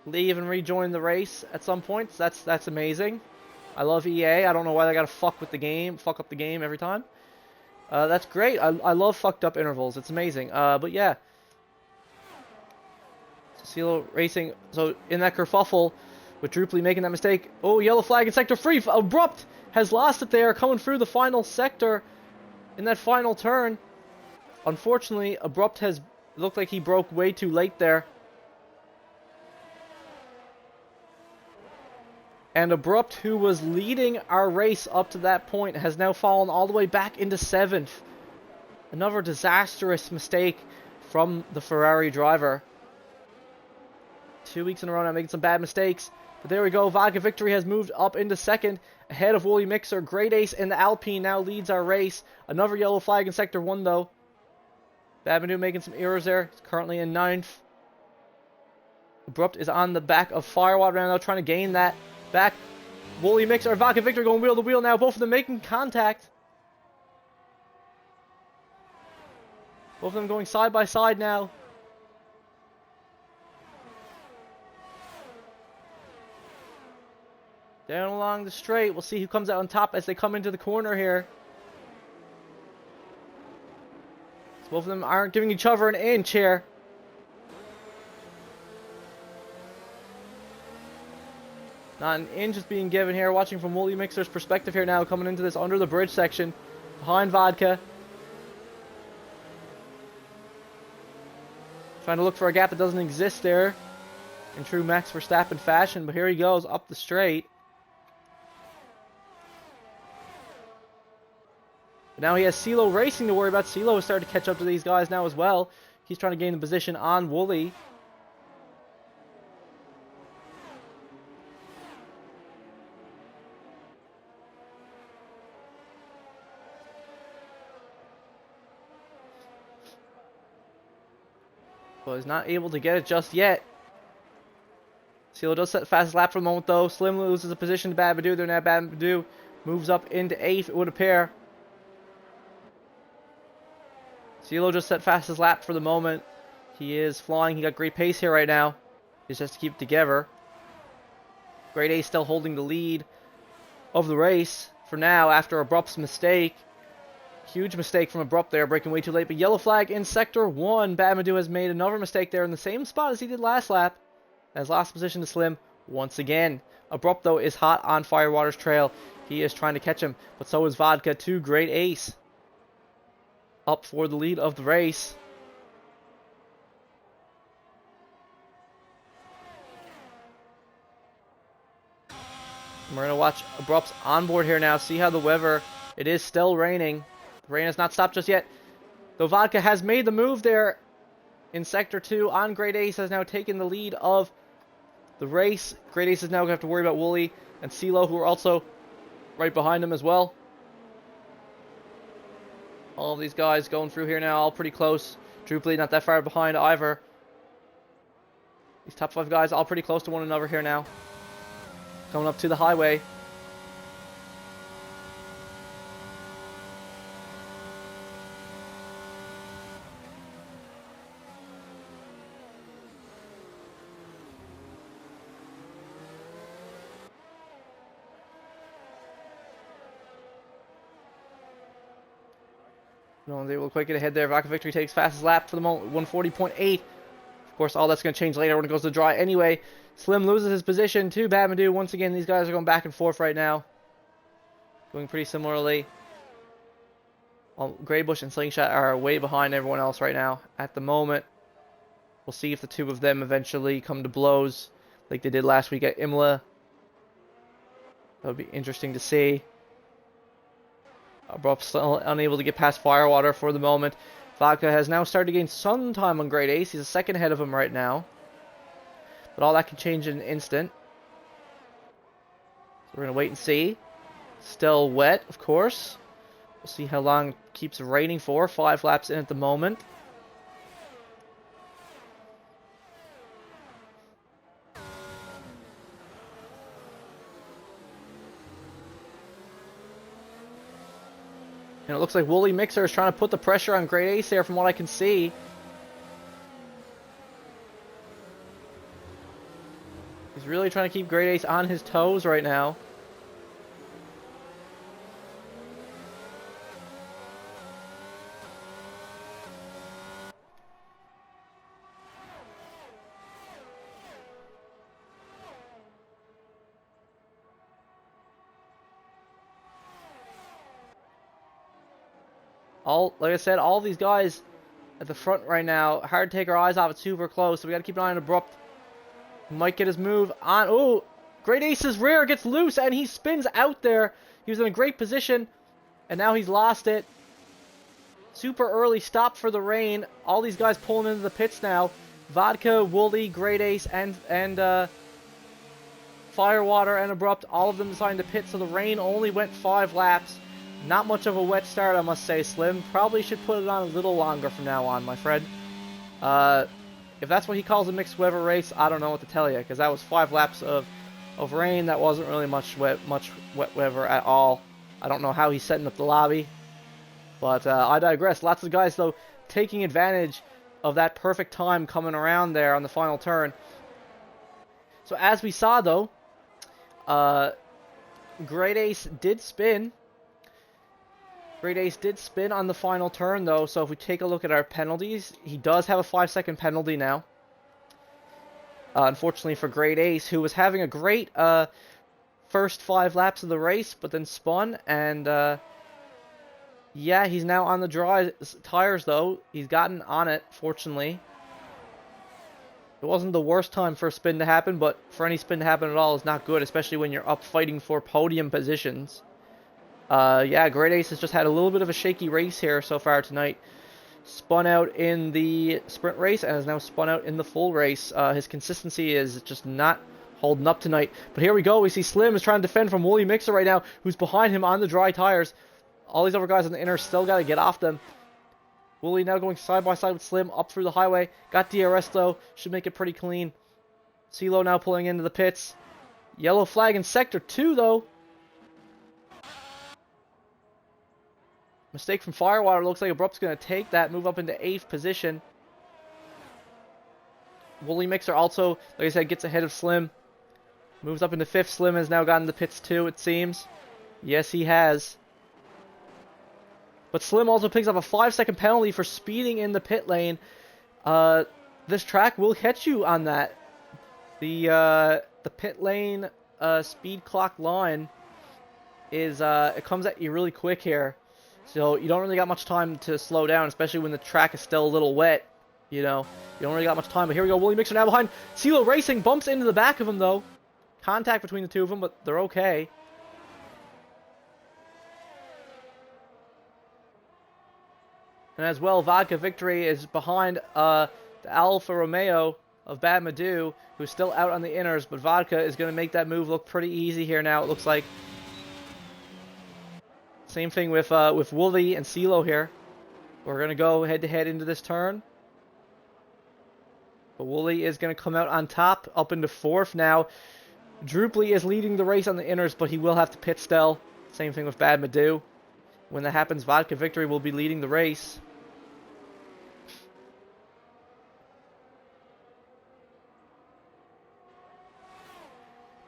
leave and rejoin the race at some point. So that's amazing. I love EA. I don't know why they gotta fuck up the game every time. That's great. I love fucked up intervals. It's amazing. But yeah. CeeLo Racing, so in that kerfuffle with Druply making that mistake. Oh, yellow flag in sector 3. Abrupt has lost it there, coming through the final sector in that final turn. Unfortunately, Abrupt has looked like he broke way too late there. And Abrupt, who was leading our race up to that point, has now fallen all the way back into 7th. Another disastrous mistake from the Ferrari driver. 2 weeks in a row now making some bad mistakes. But there we go. Vodka Victory has moved up into 2nd. Ahead of Woolly Mixer. Great Ace in the Alpine now leads our race. Another yellow flag in Sector 1 though. Babadoo making some errors there. He's currently in 9th. Abrupt is on the back of Firewater now, trying to gain that back. Woolly Mixer and Vodka Victory going wheel to wheel now. Both of them making contact. Both of them going side by side now. Down along the straight. We'll see who comes out on top as they come into the corner here. So both of them aren't giving each other an inch here. Not an inch is being given here. Watching from Woolly Mixer's perspective here now, coming into this under the bridge section. Behind Vodka. Trying to look for a gap that doesn't exist there. In true Max Verstappen fashion. But here he goes up the straight. But now he has CeeLo Racing to worry about. CeeLo has started to catch up to these guys now as well. He's trying to gain the position on Woolly. But he's not able to get it just yet. CeeLo does set the fastest lap for the moment though. Slim loses a position to Babadoo. There now Babadoo moves up into 8th, it would appear. CeeLo just set fastest lap for the moment. He is flying. He got great pace here right now. He just has to keep it together. Great Ace still holding the lead of the race for now after Abrupt's mistake. Huge mistake from Abrupt there, breaking way too late. But yellow flag in Sector 1. Babadoo has made another mistake there in the same spot as he did last lap. Has lost position to Slim once again. Abrupt, though, is hot on Firewater's trail. He is trying to catch him, but so is Vodka. Two Great Ace up for the lead of the race. And we're going to watch Abrupt's onboard here now, see how the weather. It is still raining. The rain has not stopped just yet. Though Vodka has made the move there in Sector 2 on Great Ace, has now taken the lead of the race. Great Ace is now going to have to worry about Woolly and CeeLo, who are also right behind him as well. All of these guys going through here now, all pretty close. Druply not that far behind either. These top 5 guys all pretty close to one another here now. Coming up to the highway. No one's able to quite get ahead there. Vodka Victory takes fastest lap for the moment, 140.8. Of course, all that's going to change later when it goes to dry anyway. Slim loses his position to Badmadoo. Once again, these guys are going back and forth right now. Going pretty similarly. Greybush and Slingshot are way behind everyone else right now at the moment. We'll see if the two of them eventually come to blows like they did last week at Imola. That would be interesting to see. Abrupt still unable to get past Firewater for the moment. Vodka has now started to gain some time on Great Ace. He's a second ahead of him right now. But all that can change in an instant. So we're going to wait and see. Still wet, of course. We'll see how long it keeps raining for. 5 laps in at the moment. And it looks like Woolly Mixer is trying to put the pressure on Great Ace there from what I can see. He's really trying to keep Great Ace on his toes right now. Like I said, all these guys at the front right now, hard to take our eyes off it, super close, so we got to keep an eye on Abrupt. Might get his move on. Oh, Great Ace's rear gets loose, and he spins out there. He was in a great position, and now he's lost it. Super early stop for the rain. All these guys pulling into the pits now. Vodka, Woolly, Great Ace, and Firewater and Abrupt, all of them deciding to pit, so the rain only went 5 laps. Not much of a wet start, I must say, Slim. Probably should put it on a little longer from now on, my friend. If that's what he calls a mixed weather race, I don't know what to tell you, because that was 5 laps of rain. That wasn't really much wet weather at all. I don't know how he's setting up the lobby, but I digress. Lots of guys, though, taking advantage of that perfect time coming around there on the final turn. So as we saw, though, Great Ace did spin. Great Ace did spin on the final turn, though, so if we take a look at our penalties, he does have a 5-second penalty now. Unfortunately for Great Ace, who was having a great first 5 laps of the race, but then spun, and yeah, he's now on the dry tires, though. He's gotten on it, fortunately. It wasn't the worst time for a spin to happen, but for any spin to happen at all is not good, especially when you're up fighting for podium positions. Yeah, Great Ace has just had a little bit of a shaky race here so far tonight. Spun out in the sprint race and has now spun out in the full race. His consistency is just not holding up tonight. But here we go. We see Slim is trying to defend from Woolly Mixer right now, who's behind him on the dry tires. All these other guys on the inner still got to get off them. Woolly now going side by side with Slim up through the highway. Got DRS though. Should make it pretty clean. CeeLo now pulling into the pits. Yellow flag in Sector 2 though. Mistake from Firewater. Looks like Abrupt's going to take that, move up into 8th position. Woolly Mixer also, like I said, gets ahead of Slim. Moves up into 5th. Slim has now gotten the pits too, it seems. Yes, he has. But Slim also picks up a 5-second penalty for speeding in the pit lane. This track will catch you on that. The pit lane speed clock line is it comes at you really quick here. So you don't really got much time to slow down, especially when the track is still a little wet. You know, you don't really got much time. But here we go. Woolly Mixer now behind. CeeLo Racing bumps into the back of him, though. Contact between the two of them, but they're okay. And as well, Vodka Victory is behind the Alfa Romeo of Badmadoo, who's still out on the inners. But Vodka is going to make that move look pretty easy here now, it looks like. Same thing with Woolly and CeeLo here. We're going to go head-to-head into this turn. But Woolly is going to come out on top, up into 4th now. Droopley is leading the race on the inners, but he will have to pit still. Same thing with Badmadoo. When that happens, Vodka Victory will be leading the race.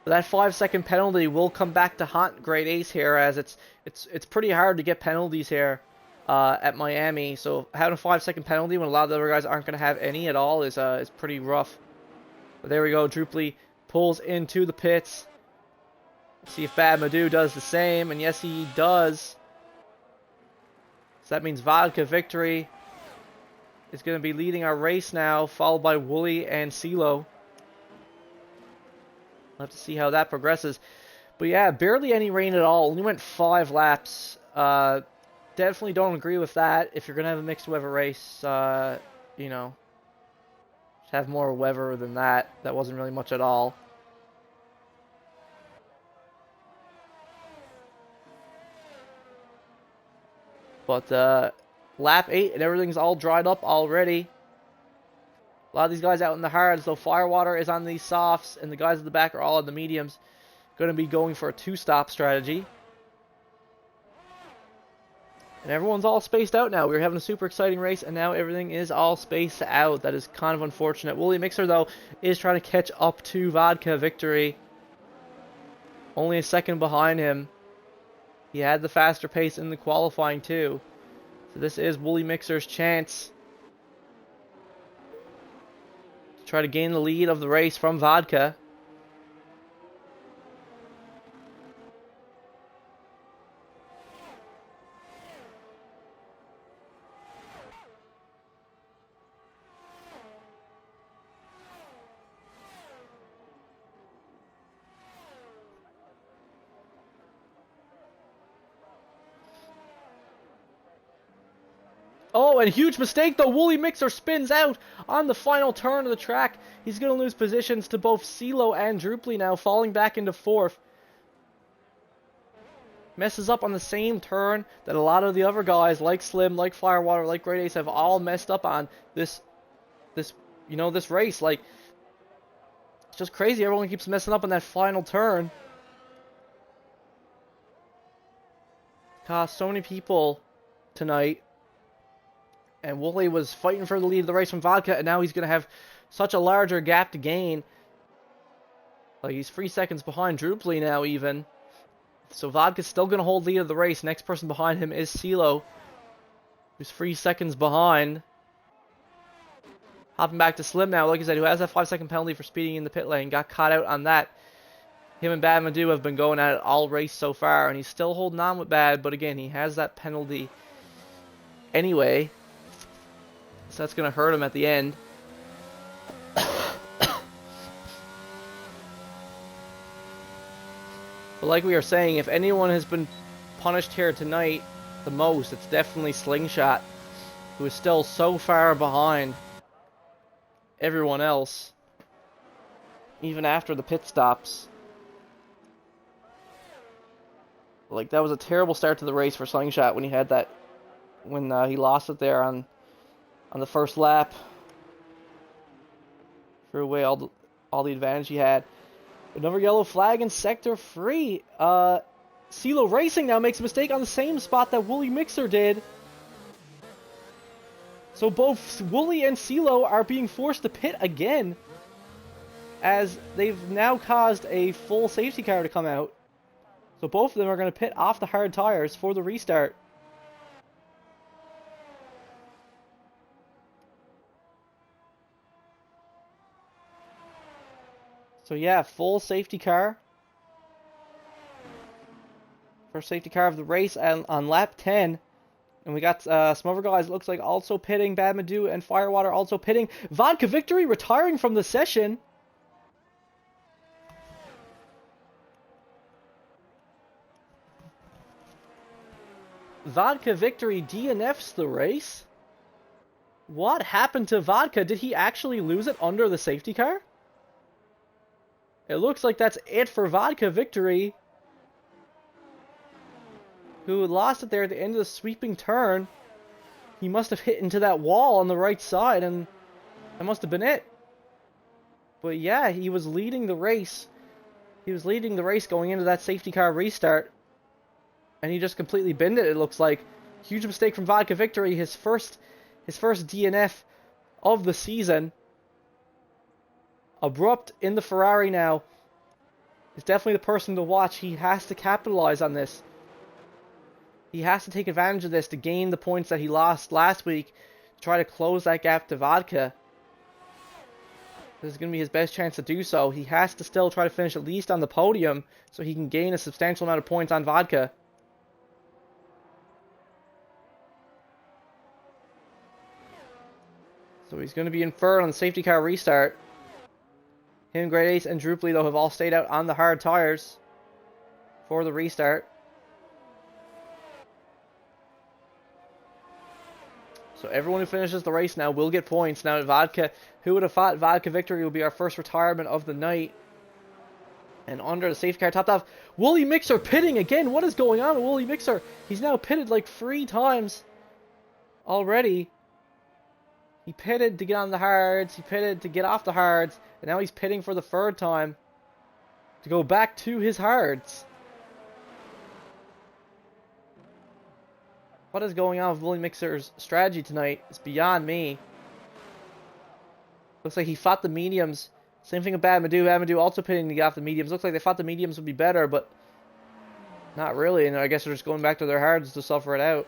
But that 5-second penalty will come back to haunt Great Ace here, as it's pretty hard to get penalties here at Miami. So having a 5-second penalty when a lot of the other guys aren't going to have any at all is pretty rough. But there we go. Druply pulls into the pits. See if Bad Madu does the same, and yes, he does. So that means Vodka Victory is going to be leading our race now, followed by Wooly and CeeLo. We'll have to see how that progresses. But yeah, barely any rain at all. Only went 5 laps. Definitely don't agree with that. If you're going to have a mixed weather race, you know, just have more weather than that. That wasn't really much at all. But lap 8 and everything's all dried up already. A lot of these guys out in the hards, though Firewater is on these softs, and the guys at the back are all on the mediums. Going to be going for a 2-stop strategy. And everyone's all spaced out now. We were having a super exciting race, and now everything is all spaced out. That is kind of unfortunate. Wooly Mixer, though, is trying to catch up to Vodka Victory. Only a second behind him. He had the faster pace in the qualifying, too. So this is Wooly Mixer's chance to try to gain the lead of the race from Vodka. Oh, and huge mistake though. Wooly Mixer spins out on the final turn of the track. He's going to lose positions to both CeeLo and Druply now, falling back into 4th. Messes up on the same turn that a lot of the other guys, like Slim, like Firewater, like Great Ace, have all messed up on this race. Like, it's just crazy. Everyone keeps messing up on that final turn. Cost so many people tonight. And Wooly was fighting for the lead of the race from Vodka, and now he's going to have such a larger gap to gain. Like, he's 3 seconds behind Druply now, even. So Vodka's still going to hold lead of the race. Next person behind him is CeeLo, who's 3 seconds behind. Hopping back to Slim now, like I said, who has that 5-second penalty for speeding in the pit lane. Got caught out on that. Him and Bad Madu have been going at it all race so far, and he's still holding on with Bad, but again, he has that penalty anyway. So that's going to hurt him at the end. But like we were saying, if anyone has been punished here tonight the most, it's definitely Slingshot, who is still so far behind everyone else, even after the pit stops. Like, that was a terrible start to the race for Slingshot when he had that, when he lost it there on the first lap. Threw away all the advantage he had. Another yellow flag in Sector 3. CeeLo Racing now makes a mistake on the same spot that Wooly Mixer did. So both Wooly and CeeLo are being forced to pit again, as they've now caused a full safety car to come out. So both of them are going to pit off the hard tires for the restart. So yeah, full safety car. First safety car of the race on lap 10. And we got some other guys, looks like, also pitting. Bad Madu and Firewater also pitting. Vodka Victory retiring from the session. Vodka Victory DNFs the race? What happened to Vodka? Did he actually lose it under the safety car? It looks like that's it for Vodka Victory, who lost it there at the end of the sweeping turn. He must have hit into that wall on the right side, and that must have been it. But yeah, he was leading the race. He was leading the race going into that safety car restart, and he just completely binned it, it looks like. Huge mistake from Vodka Victory, his first DNF of the season. Abrupt in the Ferrari now is definitely the person to watch. He has to capitalize on this. He has to take advantage of this to gain the points that he lost last week, to try to close that gap to Vodka. This is going to be his best chance to do so. He has to still try to finish at least on the podium so he can gain a substantial amount of points on Vodka. So he's going to be in third on the safety car restart. Him, Great Ace, and Drupally, though, have all stayed out on the hard tires for the restart. So everyone who finishes the race now will get points. Now, Vodka, who would have thought Vodka victory would be our first retirement of the night? And under the safety car topped off, Wooly Mixer pitting again. What is going on with Wooly Mixer? He's now pitted like 3 times already. He pitted to get on the hards, he pitted to get off the hards, and now he's pitting for the 3rd time to go back to his hards. What is going on with Wooly Mixer's strategy tonight? It's beyond me. Looks like he fought the mediums. Same thing with Badmadoo. Badmadoo also pitting to get off the mediums. Looks like they thought the mediums would be better, but not really. And I guess they're just going back to their hards to suffer it out.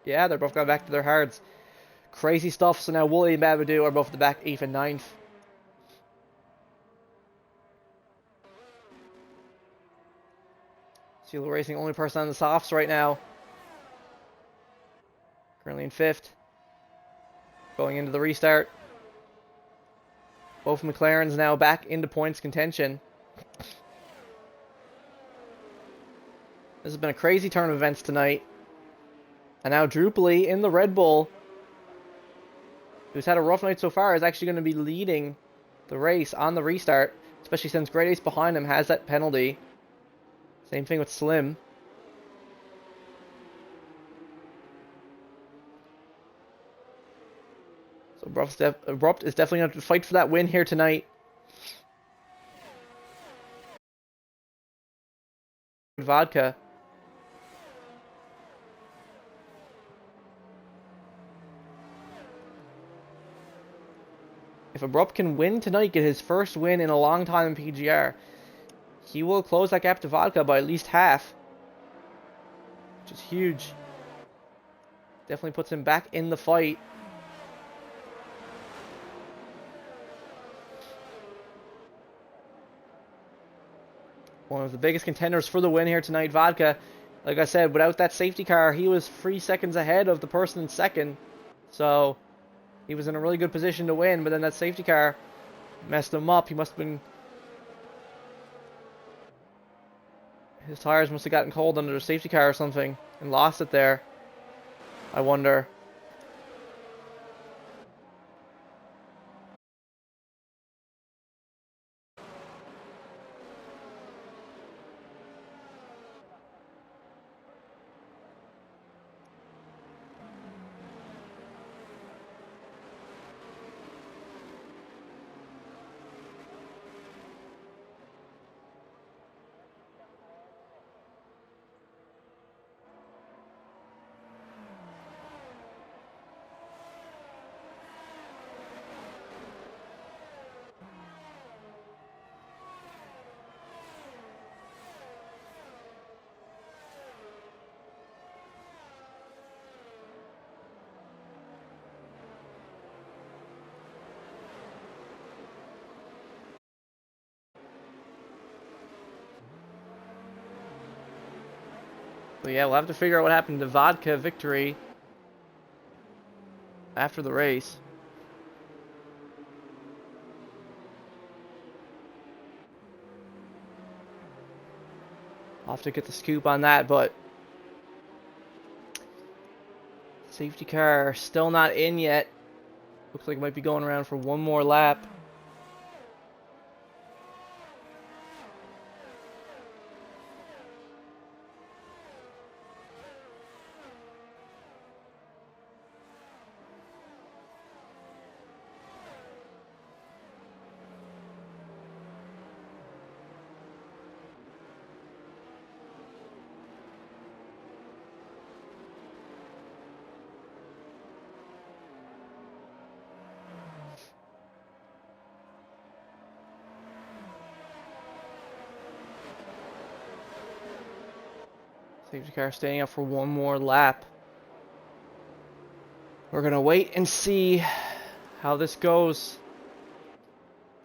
Yeah, they're both going back to their hards. Crazy stuff. So now Wooly and Badmadoo are both at the back 8th and 9th. CeeLo Racing, only person on the softs right now. Currently in 5th. Going into the restart. Both McLarens now back into points contention. This has been a crazy turn of events tonight. And now Drupally in the Red Bull, who's had a rough night so far, is actually going to be leading the race on the restart. Especially since Great Ace behind him has that penalty. Same thing with Slim. So Abrupt is definitely going to fight for that win here tonight. Vodka. If Abrupt can win tonight, get his first win in a long time in PGR, he will close that gap to Vodka by at least half. Which is huge. Definitely puts him back in the fight. One of the biggest contenders for the win here tonight, Vodka. Like I said, without that safety car, he was 3 seconds ahead of the person in second. So, he was in a really good position to win, but then that safety car messed him up. He must have been... His tires must have gotten cold under the safety car or something and lost it there. I wonder. But yeah, we'll have to figure out what happened to Vodka victory after the race. I'll have to get the scoop on that, but safety car still not in yet. Looks like it might be going around for one more lap. Safety car staying up for one more lap. We're going to wait and see how this goes.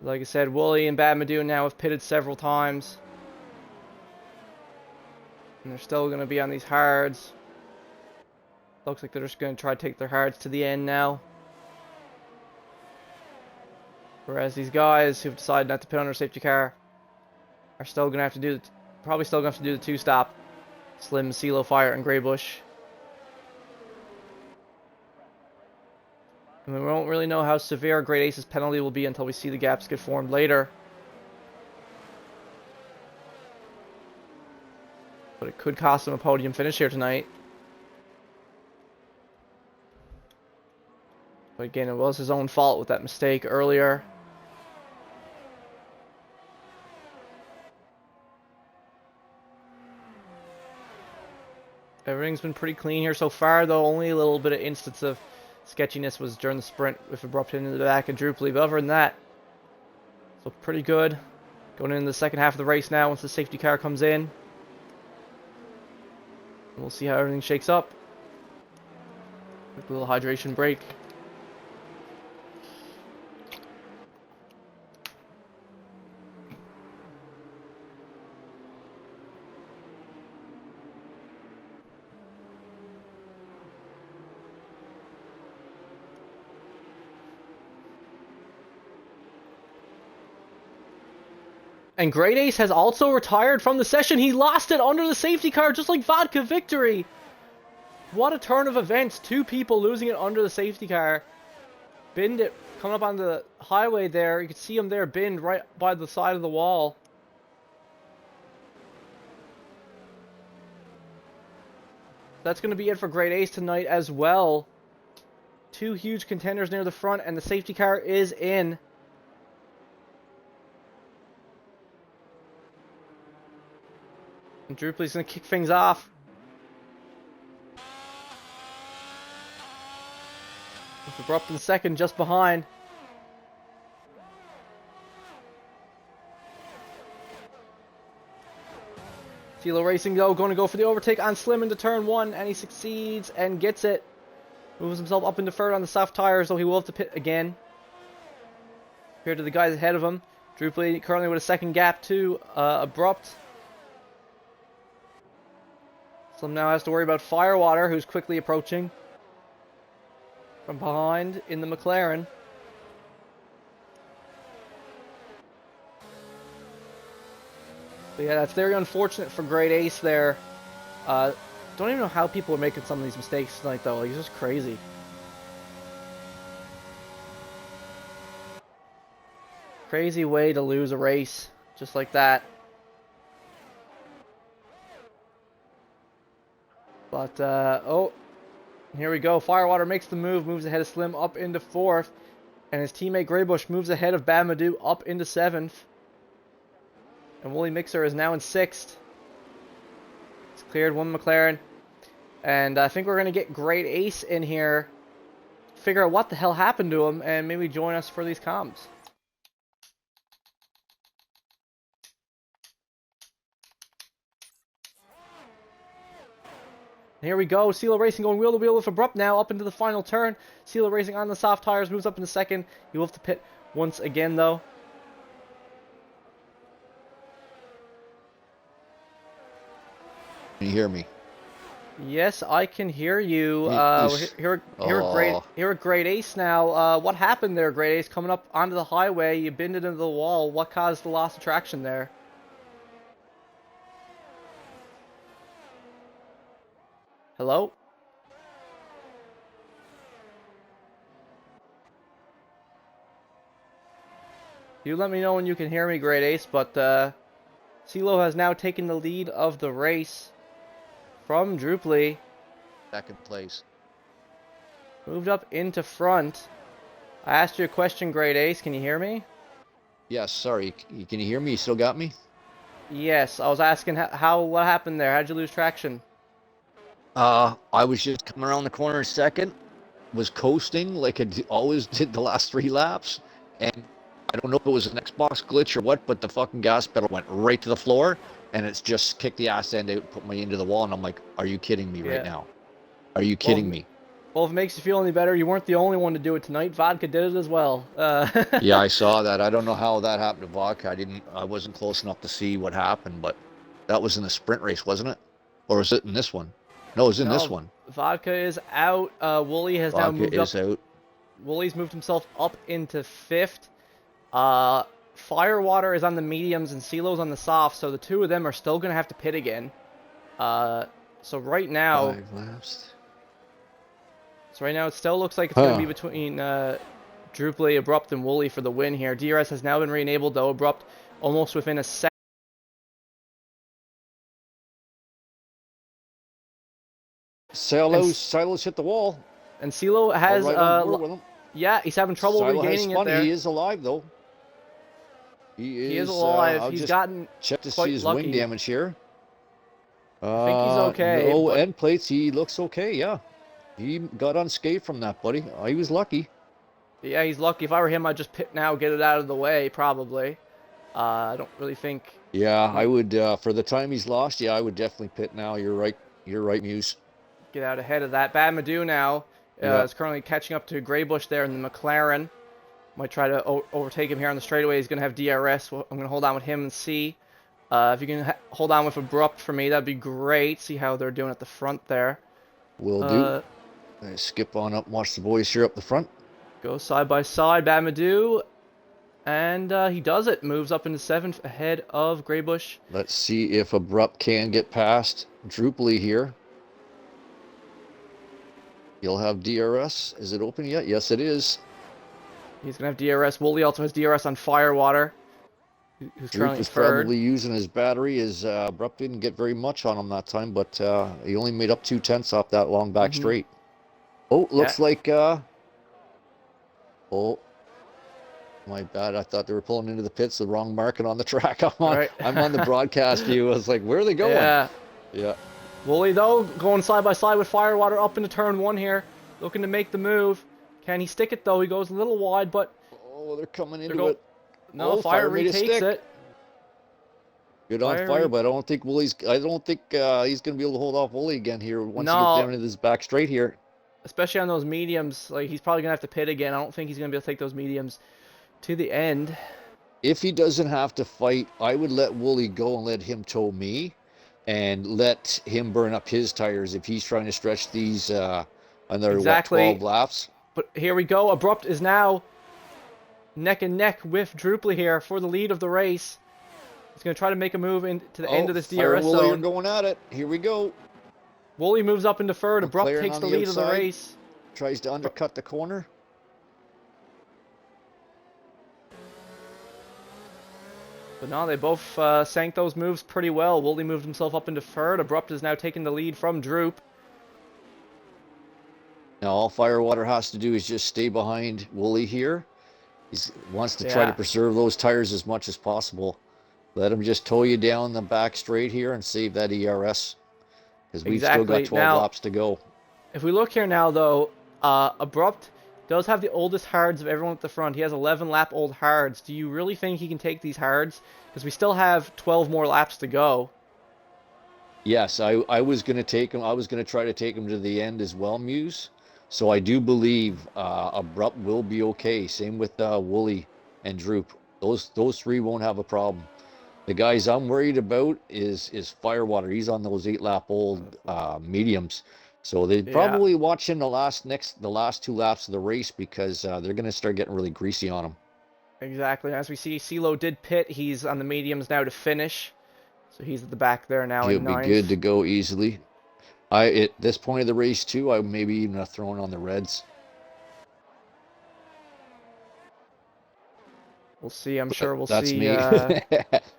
Like I said, Wooly and Badmadoo now have pitted several times. And they're still going to be on these hards. Looks like they're just going to try to take their hards to the end now. Whereas these guys who've decided not to pit on their safety car are still going to have to do, probably still going to have to do the two-stop. Slim, CeeLo, Fire, and Greybush. And we won't really know how severe Great Ace's penalty will be until we see the gaps get formed later. But it could cost him a podium finish here tonight. But again, it was his own fault with that mistake earlier. Everything's been pretty clean here so far, though. Only a little bit of instance of sketchiness was during the sprint with Abrupt into the back of Drupally. But other than that, so pretty good. Going into the second half of the race now once the safety car comes in. We'll see how everything shakes up. Quick little hydration break. And Great Ace has also retired from the session. He lost it under the safety car, just like Vodka Victory. What a turn of events. Two people losing it under the safety car. Binned it coming up on the highway there. You can see him there binned right by the side of the wall. That's going to be it for Great Ace tonight as well. Two huge contenders near the front, and the safety car is in. And Drupal's going to kick things off. With Abrupt in second, just behind. CeeLo Racing, though, going to go for the overtake on Slim into turn one, and he succeeds and gets it. Moves himself up into third on the soft tires, though he will have to pit again. Compared to the guys ahead of him. Drupal currently with a second gap to Abrupt. Slim now has to worry about Firewater, who's quickly approaching from behind in the McLaren. But yeah, that's very unfortunate for Great Ace there. Don't even know how people are making some of these mistakes tonight, though. Like, it's just crazy. Crazy way to lose a race, just like that. But, oh, here we go. Firewater makes the move, moves ahead of Slim up into fourth. And his teammate Greybush moves ahead of Badmadoo up into seventh. And Wooly Mixer is now in sixth. It's cleared one McLaren. And I think we're going to get Great Ace in here. Figure out what the hell happened to him and maybe join us for these comms. Here we go. CeeLo Racing going wheel to wheel with Abrupt now up into the final turn. CeeLo Racing on the soft tires, moves up into second. He will have to pit once again, though. Can you hear me? Yes, I can hear you. We're here at Great Ace now. What happened there, Great Ace? Coming up onto the highway, you binned it into the wall. What caused the loss of traction there? Hello? You let me know when you can hear me, Great Ace, but CeeLo has now taken the lead of the race from Drupally. Second place. Moved up into front. I asked you a question, Great Ace. Can you hear me? Yes, sorry. Can you hear me? You still got me? Yes, I was asking what happened there. How'd you lose traction? I was just coming around the corner second, was coasting like I always did the last 3 laps, and I don't know if it was an Xbox glitch or what, but the fucking gas pedal went right to the floor, and it's just kicked the ass end out, put me into the wall, and I'm like, are you kidding me right Yeah. now? Are you kidding me? Well, if it makes you feel any better, you weren't the only one to do it tonight. Vodka did it as well. Yeah, I saw that. I don't know how that happened to Vodka. I wasn't close enough to see what happened, but that was in the sprint race, wasn't it? Or was it in this one? No, it was in this No, one. Vodka is out. Wooly has now Vodka moved up. is out. Wooly's moved himself up into 5th. Firewater is on the mediums and CeeLo's on the soft, so the two of them are still going to have to pit again. So right now... 5 laps. So right now it still looks like it's going to be between Drupally, Abrupt, and Wooly for the win here. DRS has now been re-enabled though. Abrupt almost within a second. Silo's hit the wall. And CeeLo has... Right on board with him. Yeah, he's having trouble Silo regaining it there. He is alive though. He is alive. I'll he's just gotten check to quite see his lucky. wing damage here. I think he's okay. No but... end plates. He looks okay. Yeah, he got unscathed from that, buddy. He was lucky. Yeah, he's lucky. If I were him, I'd just pit now, get it out of the way, probably. I don't really think... Yeah, I would, for the time he's lost, yeah, I would definitely pit now. You're right. You're right, Muse. Get out ahead of that. Bad Madu now is currently catching up to Greybush there in the McLaren. Might try to overtake him here on the straightaway. He's going to have DRS. I'm going to hold on with him and see. If you can hold on with Abrupt for me, that'd be great. See how they're doing at the front there. Will do. Skip on up and watch the boys here up the front. Go side by side, Bad Madu. And he does it. Moves up into 7th ahead of Greybush. Let's see if Abrupt can get past Drupally here. He'll have DRS. Is it open yet? Yes, it is. He's going to have DRS. Wooly also has DRS on Firewater, who's currently is 3rd. probably using his battery. Abrupt didn't get very much on him that time, but he only made up 2/10 off that long back straight. Oh, looks like... oh, my bad. I thought they were pulling into the pits, the wrong marking on the track. I'm on the broadcast view. I was like, where are they going? Yeah. Wooly, though, going side by side with Firewater up into turn 1 here. Looking to make the move. Can he stick it, though? He goes a little wide, but... Oh, they're coming into it. No, Fire retakes it. Good on Fire, but I don't think he's going to be able to hold off Wooly again here once he gets down into this back straight here. Especially on those mediums. Like, he's probably going to have to pit again. I don't think he's going to be able to take those mediums to the end. If he doesn't have to fight, I would let Wooly go and let him tow me. And let him burn up his tires if he's trying to stretch these another 12 laps. But here we go. Abrupt is now neck and neck with Drupally here for the lead of the race. He's going to try to make a move into the end of this DRS zone. Wooly are going at it. Here we go. Wooly moves up into 3rd. Abrupt takes the lead of the race. Tries to undercut the corner. But no, they both sank those moves pretty well. Wooly moved himself up into 3rd. Abrupt is now taking the lead from Droop. Now all Firewater has to do is just stay behind Wooly here. He wants to try to preserve those tires as much as possible. Let him just tow you down the back straight here and save that ERS. Because we've still got 12 laps to go. If we look here now, though, Abrupt does have the oldest hards of everyone at the front. He has 11 lap old hards. Do you really think he can take these hards? Because we still have 12 more laps to go. Yes, I was going to take him. I was going to try to take him to the end as well, Muse. So I do believe Abrupt will be okay. Same with Wooly and Droop. Those three won't have a problem. The guys I'm worried about is Firewater. He's on those 8 lap old mediums. So they're probably watching the last 2 laps of the race because they're going to start getting really greasy on him. Exactly. As we see, CeeLo did pit. He's on the mediums now to finish. So he's at the back there now in 9th. He'll be good to go easily. At this point of the race too, I maybe even have thrown on the Reds. We'll see. I'm sure we'll That's see. Me.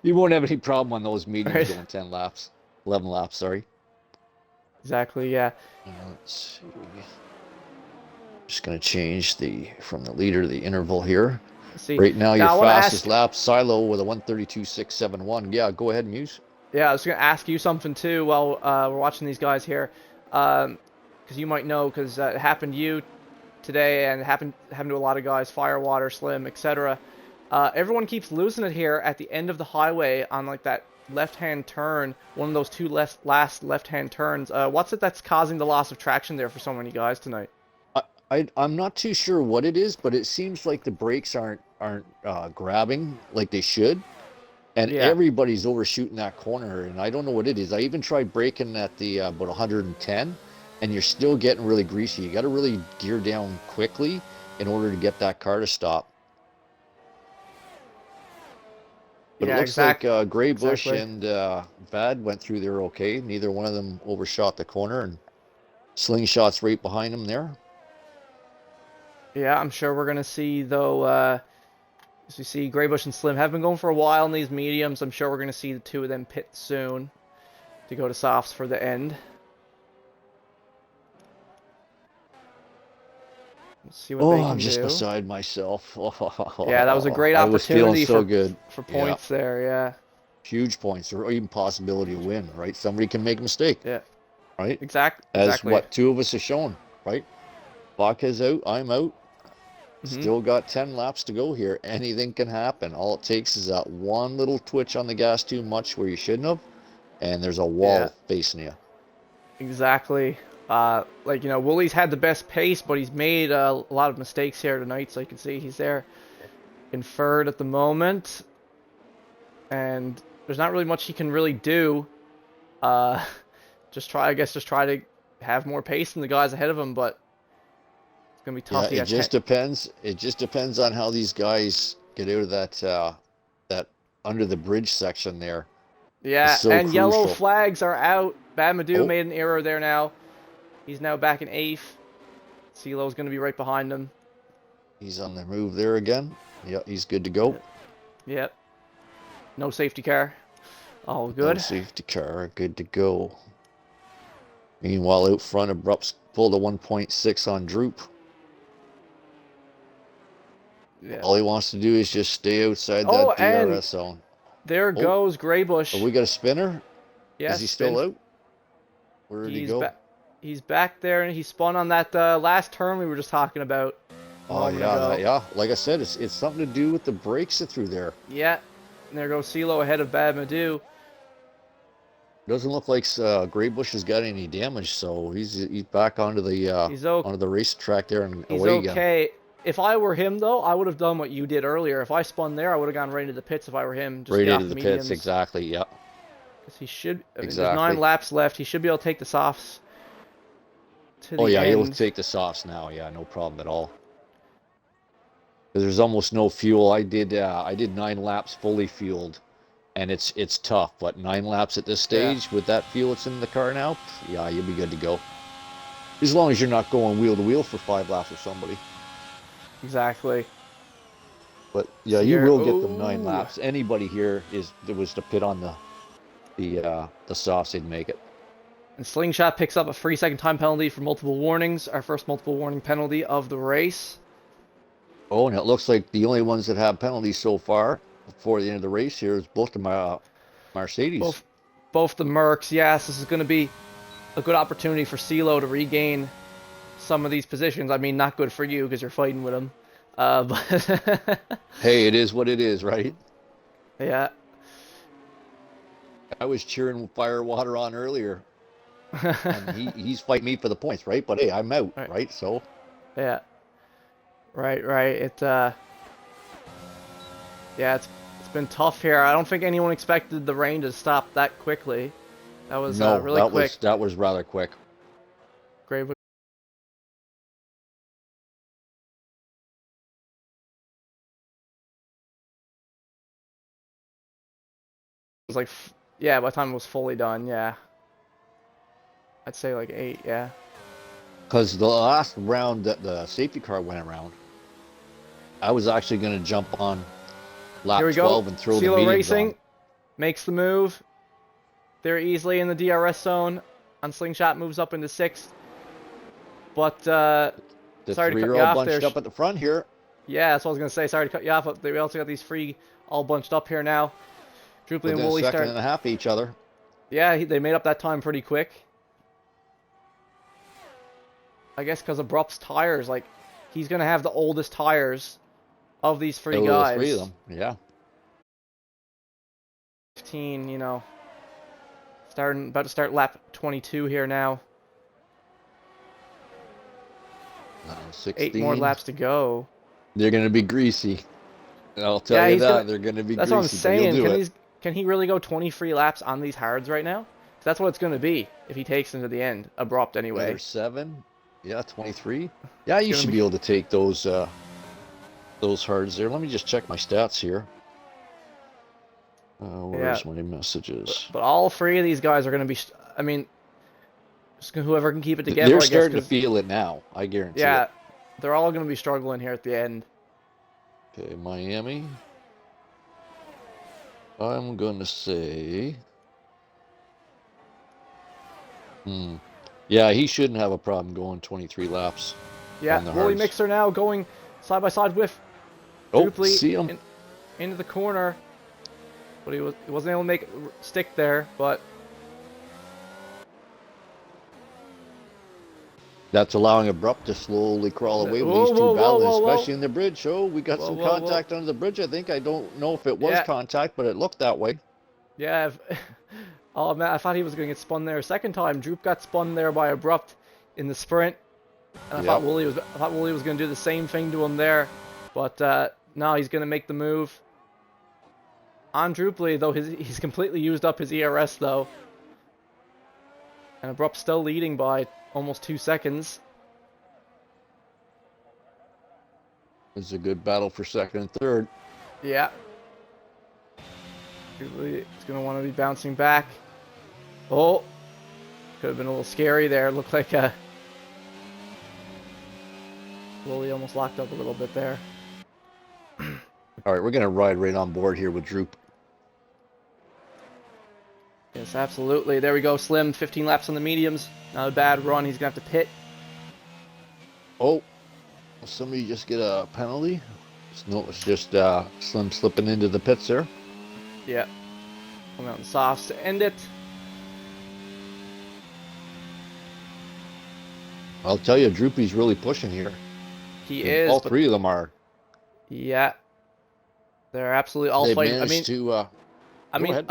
You won't have any problem on those mediums going 10 laps. 11 laps, sorry. Exactly, yeah. Let's see. Just going to change from the leader to the interval here. See. Right now, your fastest lap, Silo, with a 1:32.671. Yeah, go ahead, Muse. Yeah, I was going to ask you something, too, while we're watching these guys here. Because you might know, because it happened to you today, and it happened to a lot of guys, Firewater, Slim, etc. Everyone keeps losing it here at the end of the highway on like that left-hand turn, one of those two last left-hand turns. What's it that's causing the loss of traction there for so many guys tonight? I'm not too sure what it is, but it seems like the brakes aren't grabbing like they should, and Yeah, everybody's overshooting that corner. And I don't know what it is. I even tried braking at the about 110, and you're still getting really greasy. You got to really gear down quickly in order to get that car to stop. But it yeah, looks like Graybush exactly. and Vad went through there okay. Neither one of them overshot the corner, and Slingshot's right behind them there. Yeah, I'm sure we're gonna see though. As we see, Graybush and Slim have been going for a while in these mediums. I'm sure we're gonna see the two of them pit soon to go to softs for the end. Let's see what Oh, they I'm can just do. beside myself. Yeah, that was a great I was feeling opportunity so good. for Yeah, points there. Yeah, huge points or even possibility to win, right? Somebody can make a mistake, yeah, right? As exactly. what two of us have shown, right? Vodka's out, I'm out. Hmm. Still got 10 laps to go here. Anything can happen. All it takes is that one little twitch on the gas too much where you shouldn't have, and there's a Yeah, wall facing you. exactly. Like Woolie's had the best pace, but he's made a lot of mistakes here tonight. So you can see he's there in third at the moment, and there's not really much he can really do. Uh, just try to have more pace than the guys ahead of him, but it's gonna be Yeah, tough. He it got 10. just depends. It just depends on how these guys get out of that under the bridge section there. It's Yeah, so and yellow crucial. flags are out. Bamadou Oh, made an error there now. He's now back in eighth. CeeLo's gonna be right behind him. he's on the move there again. Yeah, he's good to go. Yep. Yep. No safety car. All No good. safety car, good to go. Meanwhile, out front, Abrupt's pulled a 1.6 on Droop. Yeah. All he wants to do is just stay outside Oh, that and DRS zone. there Oh, goes have Graybush. we got a spinner? Is Yes, he spin. still out? Where did he He's go? back. He's back there, and he spun on that last turn we were just talking about a Oh moment yeah, ago. yeah. Like I said, it's something to do with the brakes through there. Yeah. And there goes CeeLo ahead of Bamadou. Doesn't look like Graybush has got any damage, so he's back He's okay. onto the racetrack there and He's away again. okay. If I were him, though, I would have done what you did earlier. If I spun there, I would have gone right into the pits if I were him. Just Right get into off the the pits, mediums. exactly. Yeah, Because he should... I mean, there's 9 exactly. laps left. He should be able to take the softs to Oh the yeah, he'll end. take the softs now. Yeah, no problem at all. Because there's almost no fuel. I did 9 laps fully fueled, and it's tough. But 9 laps at this Yeah, stage with that fuel that's in the car now, yeah, you'll be good to go. As long as you're not going wheel to wheel for 5 laps with somebody. exactly. But yeah, So you here... will get them nine Ooh. laps. Anybody here was to pit on the softs, they'd make it. And Slingshot picks up a 3-second time penalty for multiple warnings. Our first multiple warning penalty of the race. Oh, and it looks like the only ones that have penalties so far before the end of the race here is both the Mercedes. Both the Mercs. Yes, this is going to be a good opportunity for CeeLo to regain some of these positions. I mean, not good for you because you're fighting with him. But Hey, it is what it is, right? yeah. I was cheering Firewater on earlier, and he's fighting me for the points, right? But hey, I'm out, Right. right? So Yeah. Right. Yeah. It's been tough here. I don't think anyone expected the rain to stop that quickly. That was no, really quick. that was rather quick. Grave was like, yeah. By the time it was fully done, yeah. I'd say like 8. Yeah. Because the last round that the safety car went around, I was actually going to jump on Here lap we go. 12 and throw the CeeLo mediums on. Racing makes the move. They're easily in the DRS zone. On Slingshot moves up into 6th. But The sorry to three cut are you all off there. bunched up at the front here. Yeah, that's what I was gonna say. Sorry to cut you off, but we also got these 3 all bunched up here now. Droopy and Within a Wooly second start. and a half of each other. Yeah, they made up that time pretty quick. I guess because Abrupt's tires, like, he's gonna have the oldest tires of these three Out of guys. the three of them, yeah. 15, you know, about to start lap 22 here now. 16. 8 more laps to go. They're going to be greasy. I'll tell Yeah, you he's that. gonna, They're going to be that's greasy, what I'm but he'll saying. do it. Can he really go 23 laps on these hards right now? 'Cause that's what it's going to be if he takes them to the end. Abrupt anyway. Another 7. Yeah, 23. Yeah, you should be be able to take those hards there. Let me just check my stats here. Where's my messages? But all three of these guys are going to be, I mean, just whoever can keep it together, They're I guess. starting to feel it now. I guarantee it. They're all going to be struggling here at the end. Okay, Miami. I'm going to say... Yeah, he shouldn't have a problem going 23 laps. Yeah, on the Wooly hards. Mixer now going side by side with Druply see him. into the corner. But he wasn't able to make it stick there, but... That's allowing Abrupt to slowly crawl away with these two battling, especially in the bridge. Oh, we got some contact under the bridge, I think. I don't know if it was contact, but it looked that way. Yeah. Oh, man, I thought he was going to get spun there a second time. Droop got spun there by Abrupt in the sprint. And I thought Wooly was going to do the same thing to him there. But no, he's going to make the move. On Drooply, though, he's completely used up his ERS, though. And Abrupt still leading by almost 2 seconds. It's a good battle for second and third. Yeah. Drooply is going to want to be bouncing back. Oh. Could have been a little scary there. Looked like Wooly almost locked up a little bit there. All right, we're going to ride right on board here with Droop. Yes, absolutely. There we go. Slim, 15 laps on the mediums. Not a bad run. He's going to have to pit. Oh, somebody just get a penalty? No, it's just Slim slipping into the pits there. Yeah. Coming out in softs to end it. I'll tell you, Droopy's really pushing here. He is. All three of them are. Yeah. They're absolutely all fighting. I mean,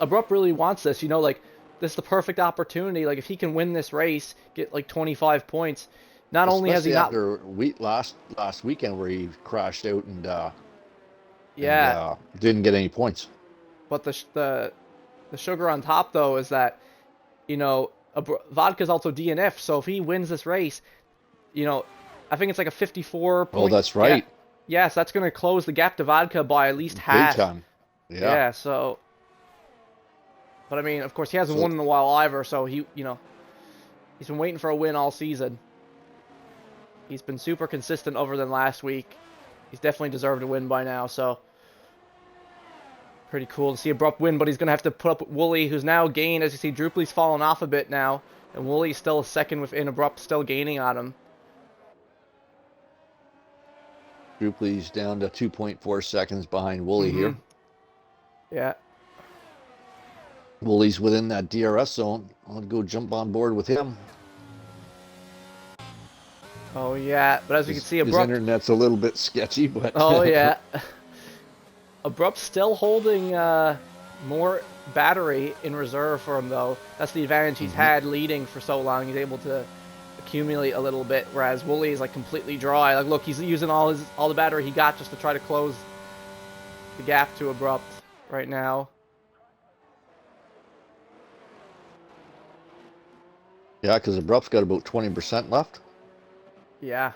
Abrupt really wants this. You know, like, this is the perfect opportunity. Like, if he can win this race, get like 25 points. Not only has he not after last weekend where he crashed out and didn't get any points. But the sugar on top though is that, you know, Vodka's also DNF. So if he wins this race, you know, I think it's like a 54 point. Oh, that's right. Yeah, so that's going to close the gap to Vodka by at least half. Big time. Yeah. So. But I mean, of course, he hasn't won in a while either. So he's been waiting for a win all season. He's been super consistent other than last week. He's definitely deserved a win by now, so pretty cool to see Abrupt win, but he's going to have to put up with Wooly, who's now gained. As you see, Drooply's fallen off a bit now, and Wooly's still a second within, Abrupt still gaining on him. Drooply's down to 2.4 seconds behind Wooly here. Yeah. Wooly's within that DRS zone. I'll go jump on board with him. Oh, yeah. But as you can see, Abrupt... His internet's a little bit sketchy, but... Oh, yeah. Abrupt's still holding more battery in reserve for him, though. That's the advantage he's had leading for so long. He's able to accumulate a little bit, whereas Wooly is, like, completely dry. Like, look, he's using all the battery he got just to try to close the gap to Abrupt right now. Yeah, because Abrupt's got about 20% left. Yeah.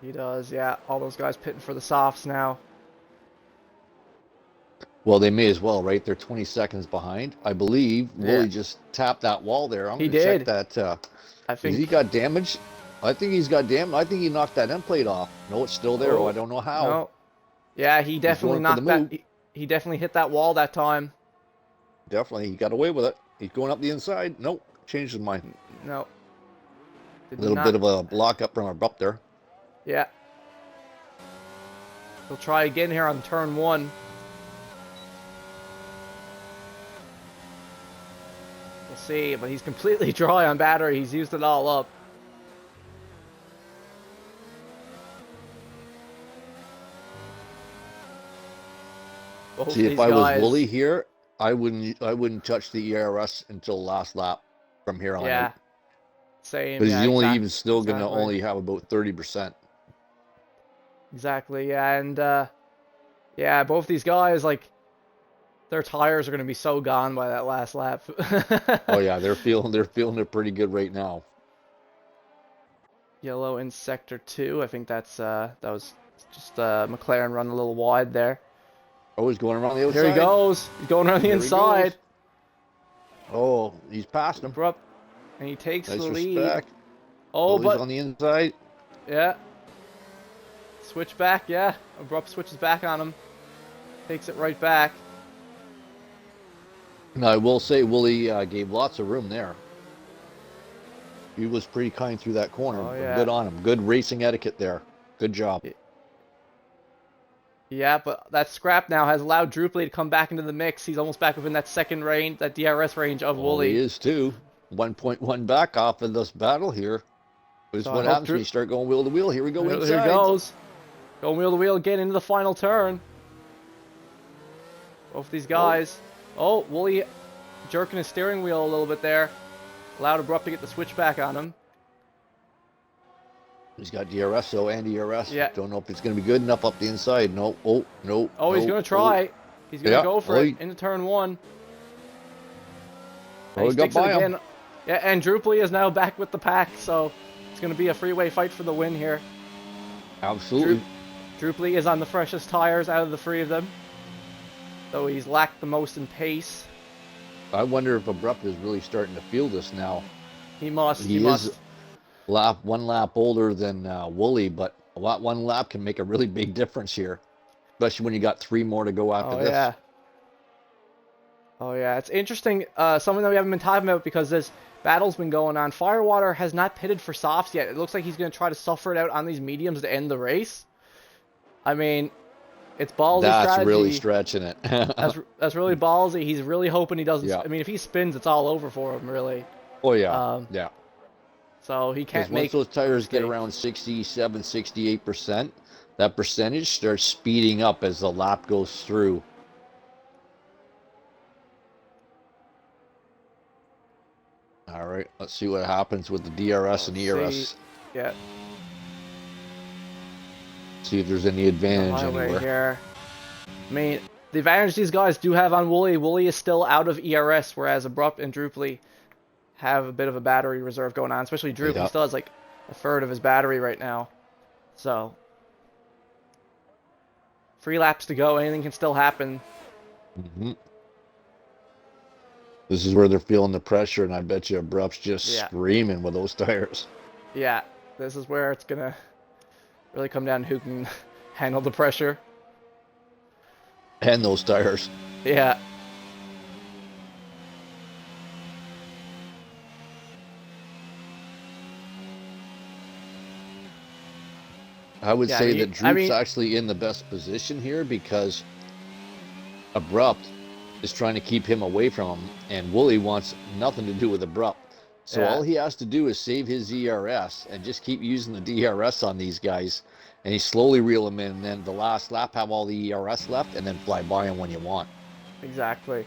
He does, yeah. All those guys pitting for the softs now. Well, they may as well, right? They're 20 seconds behind. I believe Wooly just tapped that wall there. I'm going to check that. I think he got damaged. I think he's got damaged. I think he knocked that end plate off. No, it's still there. Oh, I don't know how. No. Yeah, he definitely knocked that. He definitely hit that wall that time. Definitely. He got away with it. He's going up the inside. Nope. Changed his mind. No. A little bit of a block up from Abrupt there. Yeah. He'll try again here on turn 1. We'll see, but he's completely dry on battery. He's used it all up. Both See, if these I was guys, Wooly here, I wouldn't touch the ERS until last lap from here on out. yeah, same, Because yeah, he's only even still going to exactly. only have about 30%. Exactly, yeah, and yeah, both these guys, like, their tires are going to be so gone by that last lap. Oh yeah, they're feeling it pretty good right now. Yellow in sector 2. I think that was just McLaren run a little wide there. Oh, he's going around the outside. Here he goes. He's going around the There inside. Oh, he's passed him. Abrupt, and he takes Nice the lead. respect. Oh, He's but on the inside. yeah. Switch back, yeah. Abrupt switches back on him. Takes it right back. Now, I will say Wooly gave lots of room there. He was pretty kind through that corner. Oh, yeah. Good on him. Good racing etiquette there. Good job. Yeah, but that scrap now has allowed Drupally to come back into the mix. He's almost back within that second range, that DRS range of Wooly. He is too. 1.1 back off in this battle here. This is what happens when you start going wheel to wheel. Here we go inside. Here he goes. Going wheel to wheel again into the final turn. Both these guys. Oh, Wooly jerking his steering wheel a little bit there. Allowed Abrupt to get the switch back on him. He's got DRS, so and DRS. Yeah. Don't know if it's going to be good enough up the inside. No. Oh, no. Oh, he's going to try. He's going to go for it into turn 1. Oh, he got by him. Yeah, and Drupally is now back with the pack, so it's going to be a freeway fight for the win here. Absolutely. Drupally is on the freshest tires out of the 3 of them, though he's lacked the most in pace. I wonder if Abrupt is really starting to feel this now. He must. He is one lap older than Wooly, but one lap can make a really big difference here, especially when you got 3 more to go after this. Yeah. Oh yeah, it's interesting. Something that we haven't been talking about because this battle's been going on. Firewater has not pitted for softs yet. It looks like he's going to try to suffer it out on these mediums to end the race. I mean, it's ballsy That's strategy. really stretching it. that's really ballsy. He's really hoping he doesn't. Yeah. I mean, if he spins, it's all over for him, really. Oh yeah, yeah. So he can't make. Once those tires get around 67, 68%, that percentage starts speeding up as the lap goes through. All right, let's see what happens with the DRS and ERS. Yeah. See if there's any advantage anywhere. Here. I mean, the advantage these guys do have on Wooly. Wooly is still out of ERS, whereas Abrupt and Drupally have a bit of a battery reserve going on. Especially Drupally still has like a third of his battery right now. So 3 laps to go. Anything can still happen. This is where they're feeling the pressure, and I bet you Abrupt's just screaming with those tires. Yeah, this is where it's gonna really come down to who can handle the pressure. And those tires. Yeah. I would say that Droop's actually in the best position here because Abrupt is trying to keep him away from him, and Wooly wants nothing to do with Abrupt. So all he has to do is save his ERS and just keep using the DRS on these guys, and he slowly reel them in, and then the last lap have all the ERS left, and then fly by them when you want. Exactly.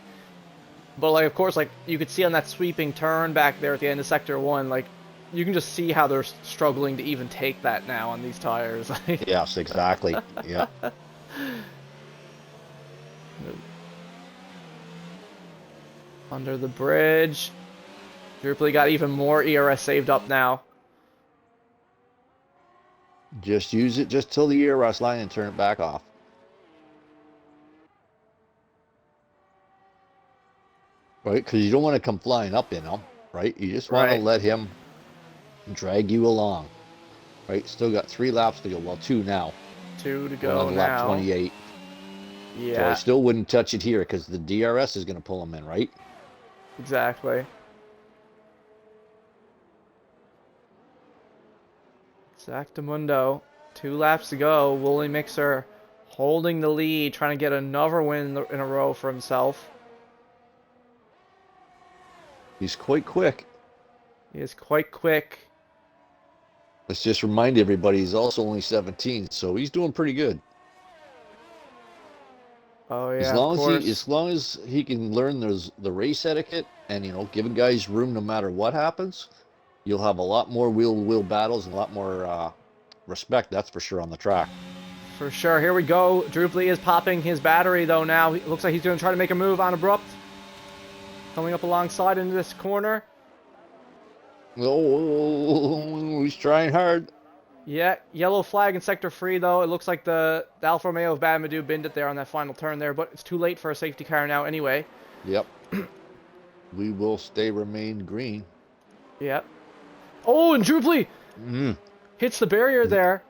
But, like, of course, like, you could see on that sweeping turn back there at the end of Sector 1, like, you can just see how they're struggling to even take that now on these tires. Yes, exactly. Yeah. Under the bridge. Drupally got even more ERS saved up now. Just use it just till the ERS line and turn it back off. Right? Because you don't want to come flying up in him, right? You just want to let him drag you along. Right? Still got 3 laps to go. Well, 2 now. 2 to go now. Lap 28. Yeah. So I still wouldn't touch it here because the DRS is going to pull him in, right? Exactly. Exactamundo. 2 laps to go. Wooly Mixer holding the lead, trying to get another win in a row for himself. He's quite quick. He is quite quick. Let's just remind everybody he's also only 17, so he's doing pretty good. Oh yeah, of course. As long as he can learn the race etiquette and giving guys room no matter what happens, you'll have a lot more wheel battles and a lot more respect. That's for sure on the track. For sure. Here we go. Druply is popping his battery though now. It looks like he's going to try to make a move on Abrupt. Coming up alongside into this corner. Oh, he's trying hard. Yeah, yellow flag in sector 3 though. It looks like the Alfa Romeo of Badmadu binned it there on that final turn there, but it's too late for a safety car now anyway. Yep. We will remain green. Yep. Oh, and Druply hits the barrier there.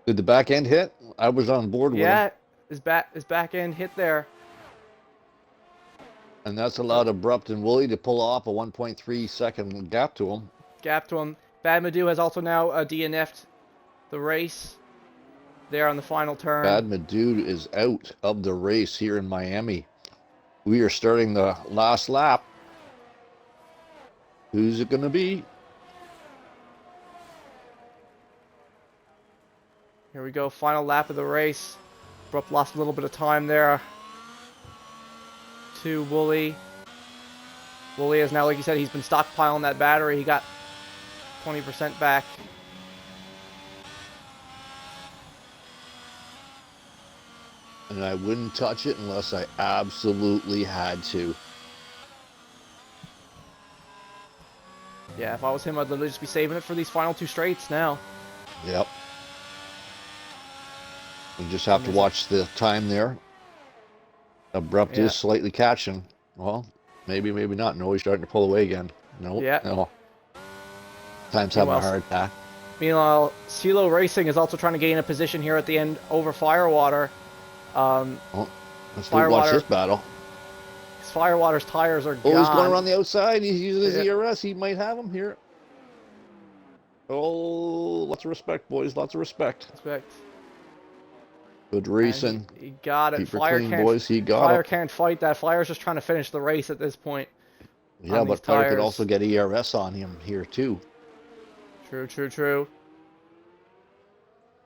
Did the back end hit? I was on board with him. Yeah, his back end hit there. And that's allowed Abrupt and Wooly to pull off a 1.3 second gap to him. Badmadu has also now DNF'd the race there on the final turn. Badmadu is out of the race here in Miami. We are starting the last lap. Who's it going to be? Here we go, final lap of the race. Abrupt lost a little bit of time there to Wooly. Wooly is now, like you said, he's been stockpiling that battery. He got 20% back. And I wouldn't touch it unless I absolutely had to. Yeah, if I was him, I'd literally just be saving it for these final 2 straights now. Yep. We just have to watch the time there. Abrupt is slightly catching. Well, maybe not. No, he's starting to pull away again. No, no. Time's having a hard time. Meanwhile, CeeLo Racing is also trying to gain a position here at the end over Firewater. Let's watch this battle. Firewater's tires are gone. Oh, he's going around the outside. He's using his ERS. He might have him here. Oh, lots of respect, boys. Lots of respect. Good racing. He got it. Keep her clean, boys. He got it. Fire can't fight that. Fire's just trying to finish the race at this point. Yeah, but Fire could also get ERS on him here, too. True.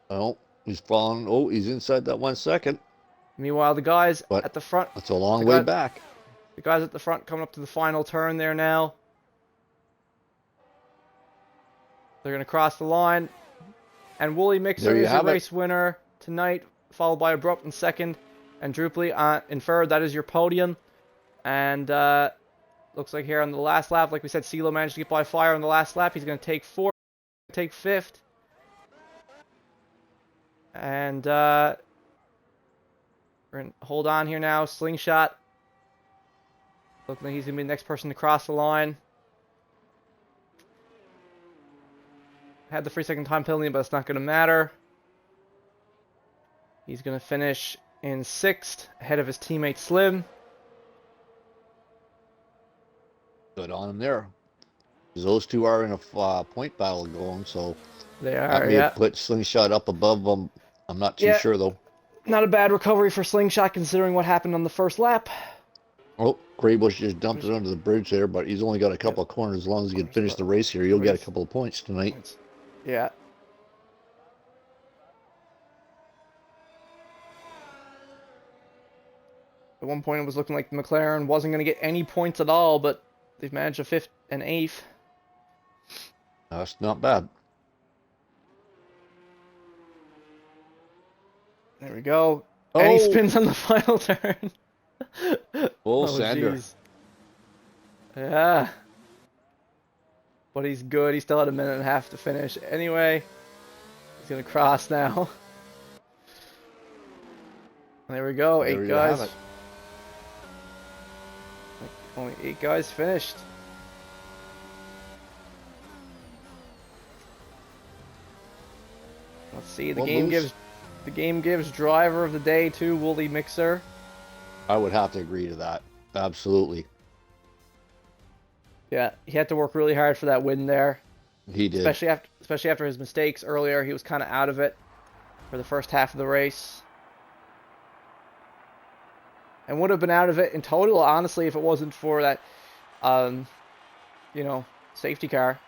Oh, he's falling. Oh, he's inside that 1 second. Meanwhile, the guys at the front. That's a long way back. The guys at the front coming up to the final turn there now. They're going to cross the line. And Wooly Mixer is the race winner tonight, followed by Abrupt in second. And Druply in third. That is your podium. And looks like here on the last lap, like we said, CeeLo managed to get by Fire on the last lap. He's going to take fourth, take fifth. And we're going to hold on here now. Slingshot. Looks like he's going to be the next person to cross the line. Had the 3-second time penalty, but it's not going to matter. He's going to finish in 6th, ahead of his teammate Slim. Good on him there. Those two are in a point battle going, so they are. That may have put Slingshot up above them. I'm not too sure though. Not a bad recovery for Slingshot considering what happened on the first lap. Oh, Graybush just dumped it under the bridge there, but he's only got a couple of corners. As long as he can finish the race here, he'll get a couple of points tonight. Yeah. At one point, it was looking like McLaren wasn't going to get any points at all, but they've managed a 5th and 8th. That's not bad. There we go. Oh. And he spins on the final turn. Sander. Geez. Yeah. But he's good. He still had a minute and a half to finish. Anyway, he's going to cross now. There we go. There 8 guys. Only 8 guys finished. Let's see. The game gives driver of the day to Wooly Mixer. I would have to agree to that. Absolutely. Yeah, he had to work really hard for that win there. He did. Especially after his mistakes earlier. He was kind of out of it for the first half of the race. And would have been out of it in total, honestly, if it wasn't for that, safety car.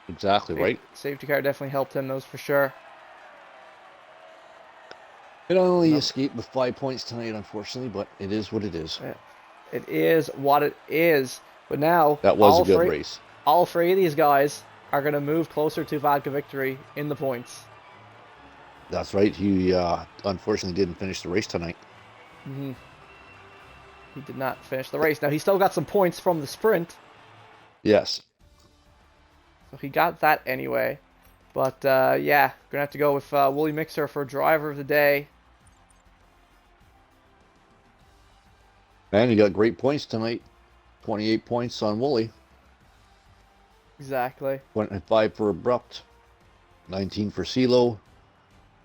Exactly right. Safety car definitely helped him, those for sure. It only Nope. escaped with 5 points tonight, unfortunately, but it is what it is. It is what it is. But now, That was a good race. all three of these guys are going to move closer to vodka victory in the points. That's right. He unfortunately didn't finish the race tonight. Mm-hmm. He did not finish the race. Now, he still got some points from the sprint. Yes. So he got that anyway. But, yeah, going to have to go with Wooly Mixer for driver of the day. Man, you got great points tonight. 28 points on Wooly. Exactly. 25 for Abrupt. 19 for CeeLo.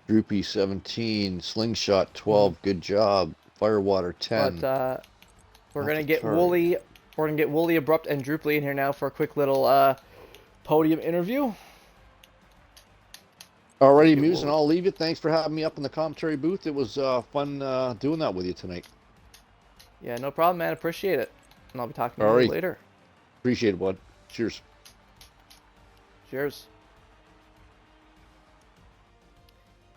Droopy 17. Slingshot 12. Good job. Firewater 10. But we're gonna get AlphaTauri. Wooly. We're gonna get Wooly, Abrupt, and Droopy in here now for a quick little podium interview. Alrighty, Muse, and I'll leave you. Thanks for having me up in the commentary booth. It was fun doing that with you tonight. Yeah, no problem, man. Appreciate it. And I'll be talking to you later. Appreciate it, bud. Cheers. Cheers.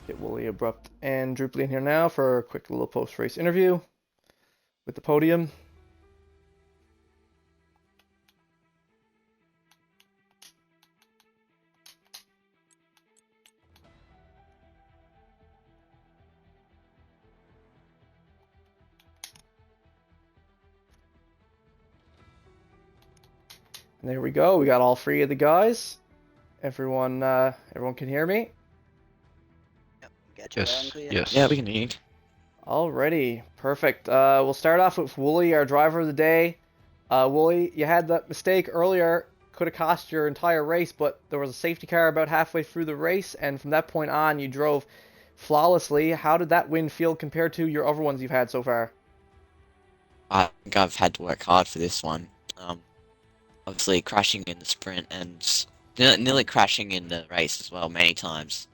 Get Wooly, Abrupt, and Droopy in here now for a quick little post-race interview with the podium. And there we go. We got all three of the guys. Everyone can hear me? Yep, got you loud and clear. Yes. Yeah, we can hear you. Alrighty, perfect. We'll start off with Wooly, our driver of the day. Wooly, you had that mistake earlier. Could have cost your entire race, but there was a safety car about halfway through the race, and from that point on, you drove flawlessly. How did that win feel compared to your other ones you've had so far? I think I've had to work hard for this one. Obviously crashing in the sprint and nearly crashing in the race as well many times.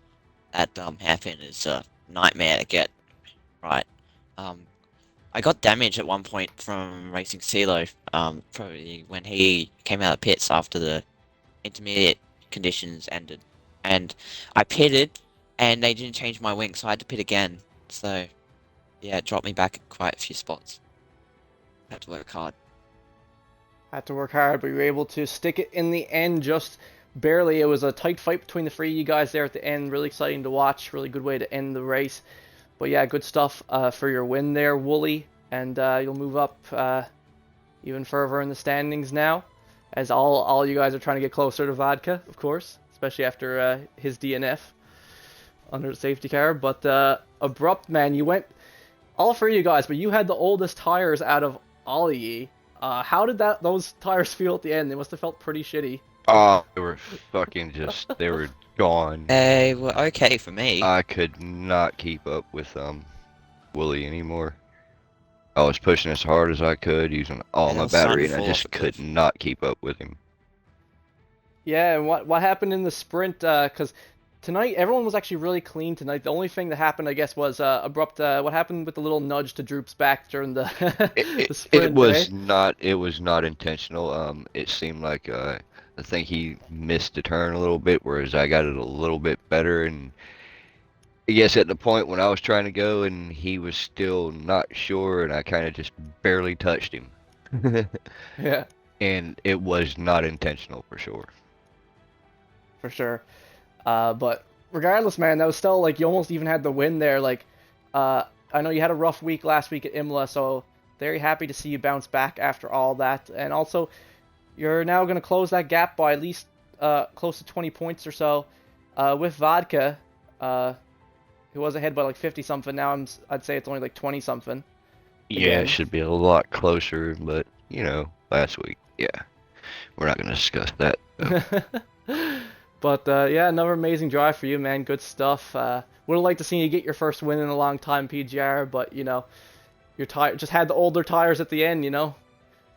That hairpin is a nightmare to get right. I got damage at one point from racing CeeLo, probably when he came out of pits after the intermediate conditions ended. And I pitted, and they didn't change my wing, so I had to pit again. So, yeah, it dropped me back quite a few spots. Had to work hard. Had to work hard, but you were able to stick it in the end just barely. It was a tight fight between the three of you guys there at the end. Really exciting to watch. Really good way to end the race. But yeah, good stuff for your win there, Wooly. And you'll move up even further in the standings now, as all you guys are trying to get closer to Vodka, of course, especially after his DNF under the safety car. But Abrupt, man, you went, all three of you guys, but you had the oldest tires out of all of ye. How did those tires feel at the end? They must have felt pretty shitty. They were fucking they were gone. They were okay for me. I could not keep up with Wooly anymore. I was pushing as hard as I could, using all Yeah, my I was starting battery, to and I fall just off a could cliff. not keep up with him. Yeah, and what happened in the sprint? Because tonight everyone was actually really clean tonight. The only thing that happened, I guess, was Abrupt. What happened with the little nudge to Droop's back during the, the sprint? It was not intentional. It seemed like I think he missed the turn a little bit, whereas I got it a little bit better. And I guess at the point when I was trying to go, and he was still not sure, and I kind of just barely touched him. Yeah, And it was not intentional for sure. for sure. But regardless, man, that was still like you almost even had the win there. Like, I know you had a rough week last week at Imola, so very happy to see you bounce back after all that. And also, you're now going to close that gap by at least close to 20 points or so with Vodka, who was ahead by like 50 something. Now I'd say it's only like 20 something. Yeah, it should be a lot closer, but you know, last week, yeah, we're not going to discuss that. But yeah, another amazing drive for you, man. Good stuff. Would have liked to see you get your first win in a long time, PGR, but you know, your tire just had the older tires at the end. You know,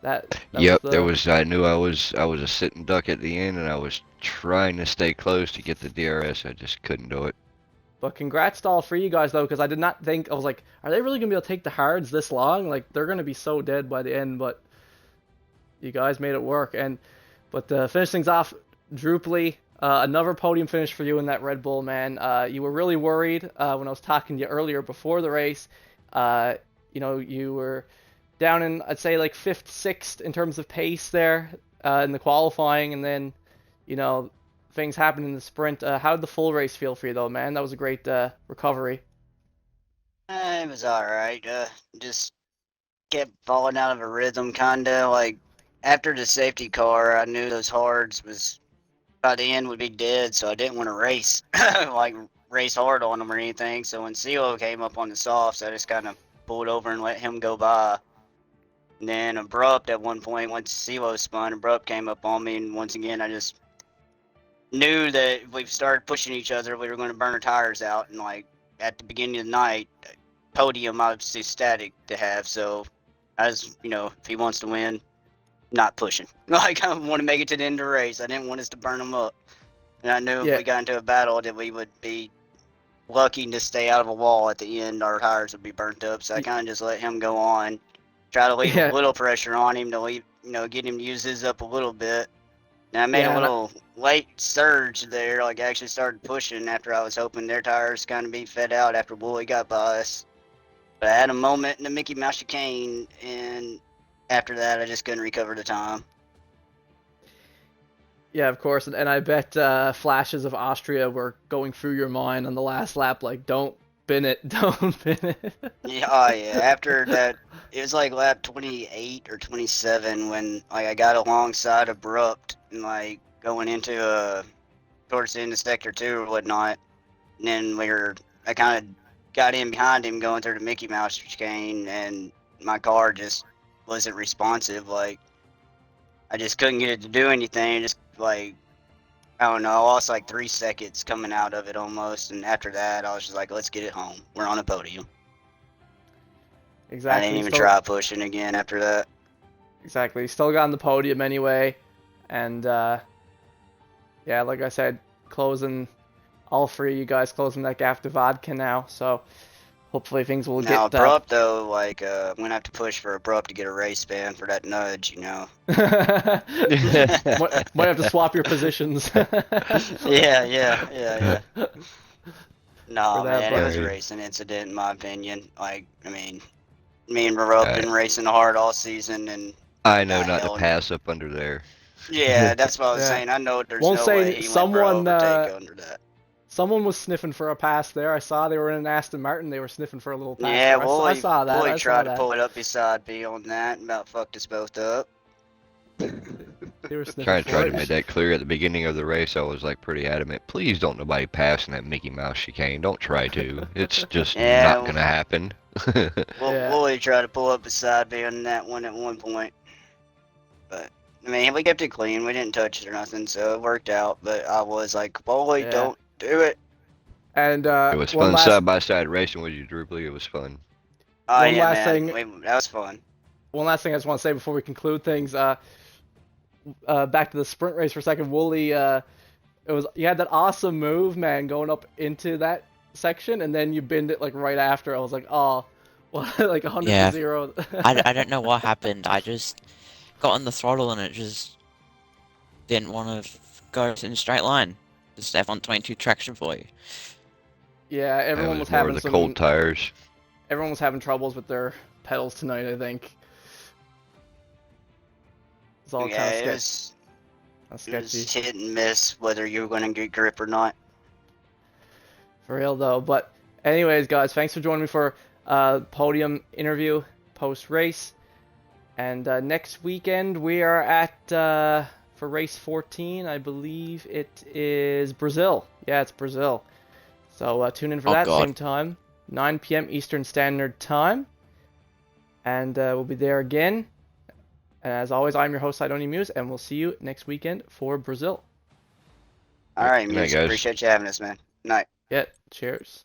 that Yep, was the... I knew I was a sitting duck at the end, and I was trying to stay close to get the DRS. I just couldn't do it. But congrats to all three of you guys though, because I did not think, I was like, are they really gonna be able to take the hards this long? Like they're gonna be so dead by the end, but you guys made it work. But to finish things off, Drooply, Another podium finish for you in that Red Bull, man. You were really worried when I was talking to you earlier before the race. You were down in, I'd say, like 5th, 6th in terms of pace there in the qualifying, and then, things happened in the sprint. How did the full race feel for you, though, man? That was a great recovery. It was alright. Just kept falling out of a rhythm, kinda. Like, after the safety car, I knew those hards was, by the end, would be dead, so I didn't want to race, like, race hard on them or anything. So when CeeLo came up on the softs, I just kind of pulled over and let him go by. And then Abrupt at one point, once CeeLo spun, Abrupt came up on me, and once again, I just knew that if we started pushing each other, we were going to burn our tires out. And, like, at the beginning of the night, podium, I was ecstatic to have. So, if he wants to win, not pushing. Like, I want to make it to the end of the race. I didn't want us to burn them up. And I knew if we got into a battle that we would be lucky to stay out of a wall at the end. Our tires would be burnt up. So I kind of just let him go on. Try to leave a little pressure on him to leave, get him to use his up a little bit. And I made a little late surge there, like actually started pushing after I was hoping their tires kind of be fed out after Wooly got by us. But I had a moment in the Mickey Mouse chicane, and after that I just couldn't recover the time. Yeah, of course, and I bet flashes of Austria were going through your mind on the last lap, like, don't bin it, don't bin it. Yeah, after that, it was like lap 28 or 27 when, like, I got alongside Abrupt and, like, going into towards the end of sector 2 or whatnot, and then I kind of got in behind him going through the Mickey Mouse chicane, and my car just wasn't responsive. Like, I just couldn't get it to do anything. Just, like, I don't know, I lost like 3 seconds coming out of it almost, and after that, I was just like, let's get it home. We're on a podium. Exactly. I didn't even try pushing again after that. Exactly. Still got on the podium anyway, and yeah, like I said, all 3 of you guys closing that gap to Vodka now, so hopefully things will now, get... Abrupt, though, like, I'm going to have to push for Abrupt to get a race ban for that nudge, Might have to swap your positions. Yeah. Nah, man, it was a buddy. racing incident in my opinion. Like, I mean, me and Baruch been racing hard all season, and I know not to pass up under there. yeah, that's what I was saying. I know there's no way he went for overtake under that. Someone was sniffing for a pass there. I saw they were in an Aston Martin. They were sniffing for a little pass. Yeah, there. I saw that. Wooly tried to pull it up beside me on that, and about fucked us both up. They were sniffing Trying for to make that clear at the beginning of the race. I was like pretty adamant. Please don't nobody pass in that Mickey Mouse chicane. Don't try to. It's just not gonna happen. Wooly tried to pull up beside me on that one at one point, but I mean, we kept it clean. We didn't touch it or nothing, so it worked out. But I was like, Wooly, don't do it. And it was fun side by side racing with you, Drupally. It was fun. Oh yeah, man. That was fun. One last thing I just want to say before we conclude things. Back to the sprint race for a second. Wooly, you had that awesome move, man, going up into that section, and then you binned it like right after. I was like, oh, well, like 100-0. I don't know what happened. I just got on the throttle and it just didn't want to go in a straight line. Just F122 traction for you. Yeah, everyone was having some cold tires. Everyone was having troubles with their pedals tonight, I think. It's all kind of sketchy. It was hit and miss whether you were going to get grip or not. For real though. But anyways, guys, thanks for joining me for podium interview post race. And next weekend we are at for race 14. I believe it is Brazil. Yeah, it's Brazil. So tune in for that same time, 9 p.m. Eastern Standard Time, and we'll be there again. And as always, I'm your host, Sidonia Muse, and we'll see you next weekend for Brazil. All right, Muse. Appreciate you having us, man. Night. Yeah, cheers.